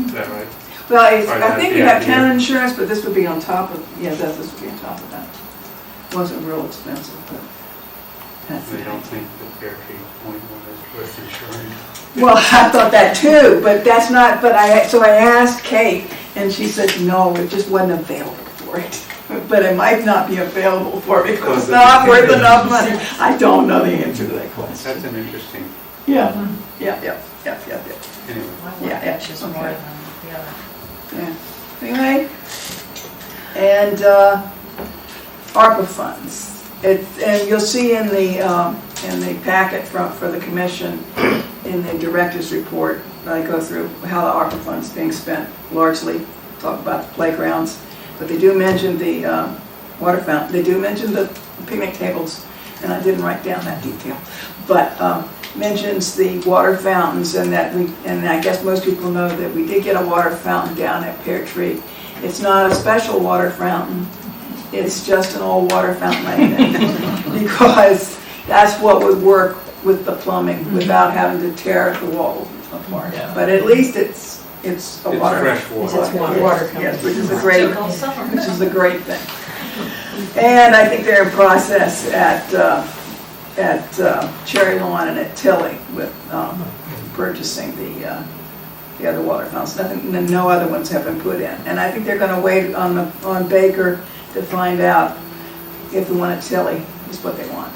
Is that right? Well, I that'd think be you have out here. town insurance, but this would be on top of, this would be on top of that. It wasn't real expensive, but that's They it. don't think the Pear Tree Point one is worth insuring. Well, I thought that too, but that's not, so I asked Kate, and she said, no, it just wasn't available for it. But it might not be available for it because it's not worth enough money. I don't know the answer to that question. That's an interesting, Yeah. Anyway. Yeah. Anyway, and ARPA funds. And you'll see in the packet for the commission, in the director's report, I go through how the ARPA funds being spent, largely talk about the playgrounds, but they do mention the water fountain. They do mention the picnic tables, and I didn't write down that detail, but mentions the water fountains, and I guess most people know that we did get a water fountain down at Pear Tree. It's not a special water fountain. It's just an old water fountain laying there, because that's what would work with the plumbing without having to tear the wall apart. But at least it's a water. fresh water. It's water, yes, which is a great thing. And I think they're in process at Cherry Lawn and at Tilly with purchasing the other water fountains. No other ones have been put in. And I think they're going to wait on Baker to find out if the one at Tilly is what they want.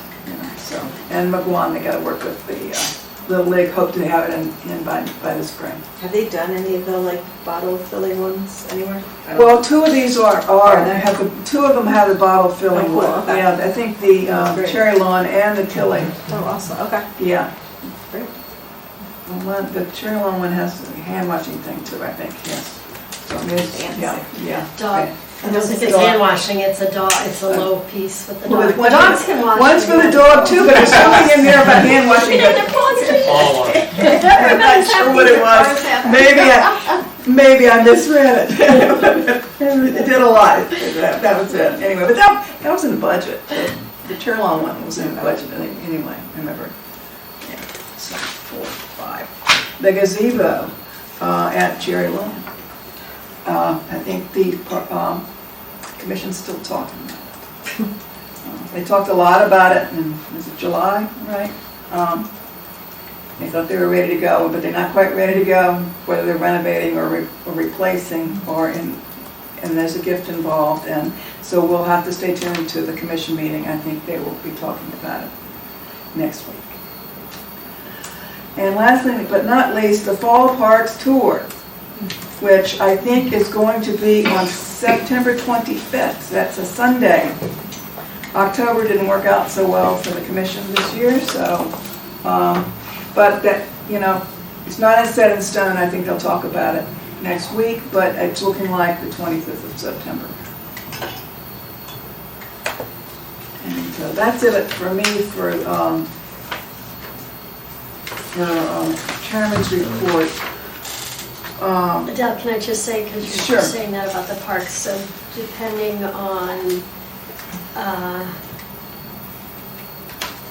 So, and McGuan, they got to work with the Little League, hope to have it in by the spring. Have they done any of the bottle filling ones anywhere? Well, two of these two of them have the bottle filling Oh, cool, one. okay. Yeah, I think the Great. Cherry Lawn and the Tilly. Oh, awesome, okay. Yeah. Great. The Cherry Lawn one has a hand washing thing too, I think, yes. So it's, yeah. Dog. Okay. If it's hand washing, it's a dog, it's a low piece with the Well, dog. one- Dogs can wash. One's for the dog too, but there's something in there about hand washing. They're positive. All of it. I'm not sure what it was. Maybe I misread it. It did a lot. That was it. Anyway, but that was in the budget. The Cherry Lawn one was in the budget anyway, I remember. Yeah, so 4, 5. The gazebo at Cherry Lawn. I think the commission's still talking about it. They talked a lot about it in, was it July, right? They thought they were ready to go, but they're not quite ready to go, whether they're renovating or replacing, and there's a gift involved, and so we'll have to stay tuned to the commission meeting. I think they will be talking about it next week. And last but not least, the Fall Parks Tour, which I think is going to be on September 25th. That's a Sunday. October didn't work out so well for the commission this year, so, but that, you know, it's not set in stone. I think they'll talk about it next week, but it's looking like the 25th of September. And that's it for me for chairman's report. Adele, can I just say, because Sure. you're saying that about the parks, so depending on,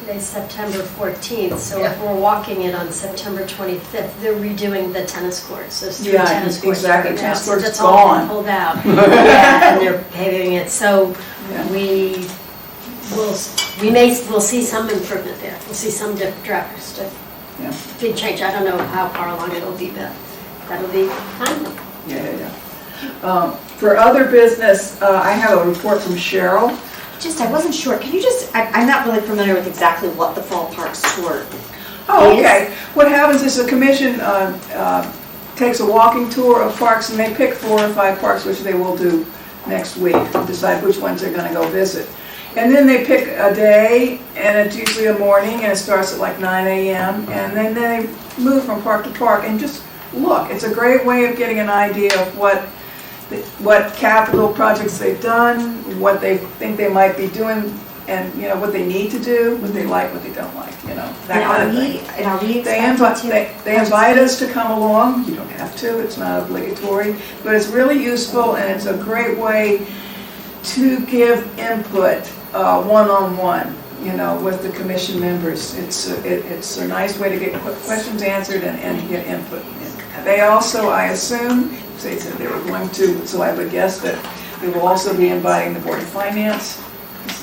today's September 14th, so if we're walking it on September 25th, they're redoing the tennis courts, those 3 Yeah, tennis courts exactly. right now. Tennis So courts that's all been gone. pulled out. Yeah, and they're paving it, so Yeah. we'll see some improvement there. We'll see some drastic, Yeah. big change. I don't know how far along it'll be, but that'll be fun. Yeah. For other business, I have a report from Cheryl. Just, I wasn't sure, can you just, I'm not really familiar with exactly what the Fall Parks Tour Oh, is. okay. What happens is the commission takes a walking tour of parks, and they pick 4 or 5 parks, which they will do next week, and decide which ones they're going to go visit. And then they pick a day, and it's usually a morning, and it starts at like 9 a.m., and then they move from park to park and just look. It's a great way of getting an idea of what capital projects they've done, what they think they might be doing, and, you know, what they need to do, what they like, what they don't like, you know, that kind of thing. And are we They expected to? they invite us to come along. You don't have to, it's not obligatory, but it's really useful, and it's a great way to give input one-on-one, you know, with the commission members. It's a nice way to get questions answered and to get input. They also, I assume, they said they were going to, so I would guess that they will also be inviting the Board of Finance,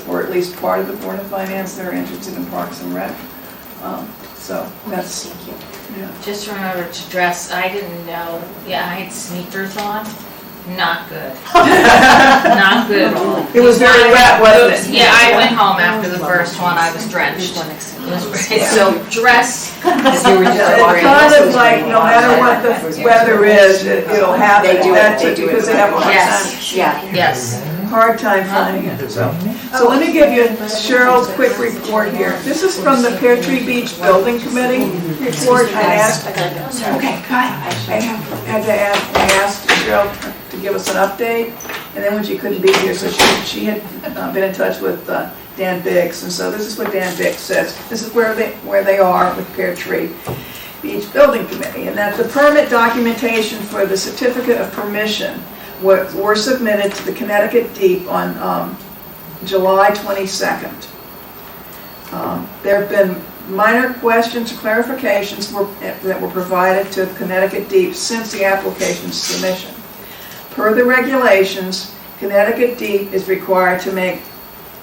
or at least part of the Board of Finance that are interested in Parks and Rec. So that's, Thank you. yeah. Just remember to dress, I didn't know, yeah, I had sneakers on, not good. Not good at all. It was very wet, wasn't it? Yeah, I went home after the first one, I was drenched. It was great, so dress. Because you were just It's worried. kind of like, no matter what the weather is, it'll happen. They do it, That's they do it. Because they have a Yes. Yeah. Yes. hard time finding it, so. So let me give you Cheryl's quick report here. This is from the Pear Tree Beach Building Committee report. I asked, okay, I asked Cheryl to give us an update, and then when she couldn't be here, so she had been in touch with Dan Biggs, and so this is what Dan Biggs says. This is where they are with Pear Tree Beach Building Committee, and that the permit documentation for the certificate of permission were submitted to the Connecticut Deep on July 22nd. There have been minor questions or clarifications that were provided to Connecticut Deep since the application's submission. Per the regulations, Connecticut Deep is required to make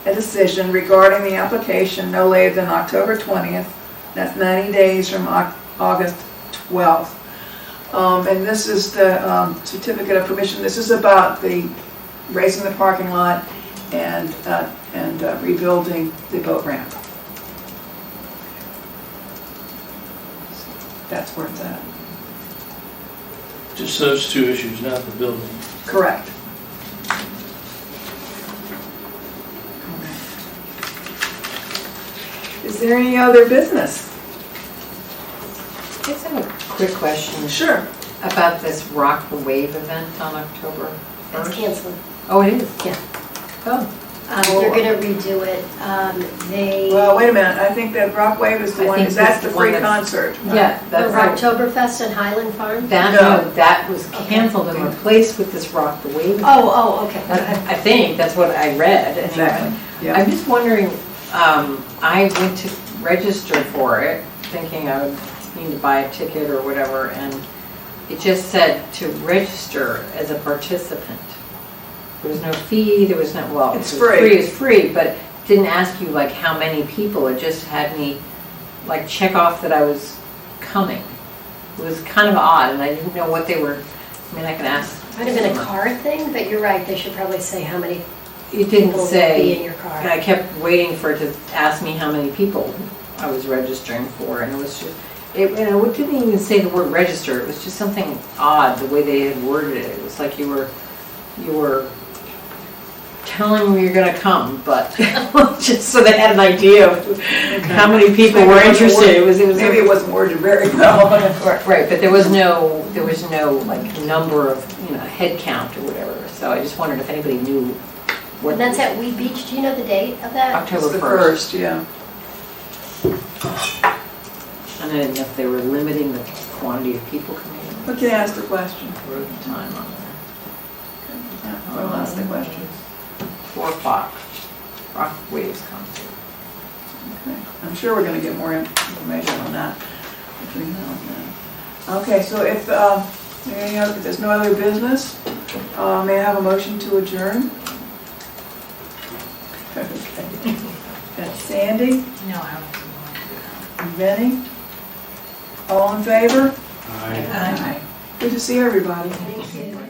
a decision regarding the application no later than October 20th. That's 90 days from August 12th. And this is the certificate of permission. This is about the raising the parking lot and rebuilding the boat ramp. That's where it's at. Just those 2 issues, not the building. Correct. Is there any other business? I just have a quick question Sure. about this Rock the Wave event on October It's 1st. canceled. Oh, it is? Yeah. Oh, They're gonna redo it. Well, wait a minute. I think that Rock Wave is the I one, think is that that's the the one free that's- concert? yeah, The that's right. Rocktoberfest at Highland Farm? That, No. no, that was canceled and replaced with this Rock the Wave event. Oh, okay. I think, that's what I read. anyway. Exactly. Yeah. I'm just wondering, I went to register for it, thinking I would need to buy a ticket or whatever, and it just said to register as a participant. There was no fee, there was no, well, It's it was free. It's free, but it didn't ask you like how many people, it just had me like check off that I was coming. It was kind of odd, and I didn't know what they were, I mean, I can ask. Might have been a car thing, but you're right, they should probably say how many It didn't people will be say, in your car. and I kept waiting for it to ask me how many people I was registering for, and it was just, It didn't even say the word register, it was just something odd, the way they had worded it. It was like you were telling them you're gonna come, but just so they had an idea of how many people were interested. It was Maybe it wasn't worded very well. Right, but there was no like number of, head count or whatever. So I just wondered if anybody knew what. And that's at Wee Beach, do you know the date of that? October It's the 1st. first, yeah. And I didn't know if they were limiting the quantity of people coming in. We can ask the question. Wrote the time on there. We'll ask the question. 4 o'clock, Rock Waves concert. Okay. I'm sure we're gonna get more information on that between now and then. Okay, so if there's no other business, may I have a motion to adjourn? Okay. And Sandy, No, I don't. and Benny, all in favor? Aye. Aye. Good to see everybody. Thank you.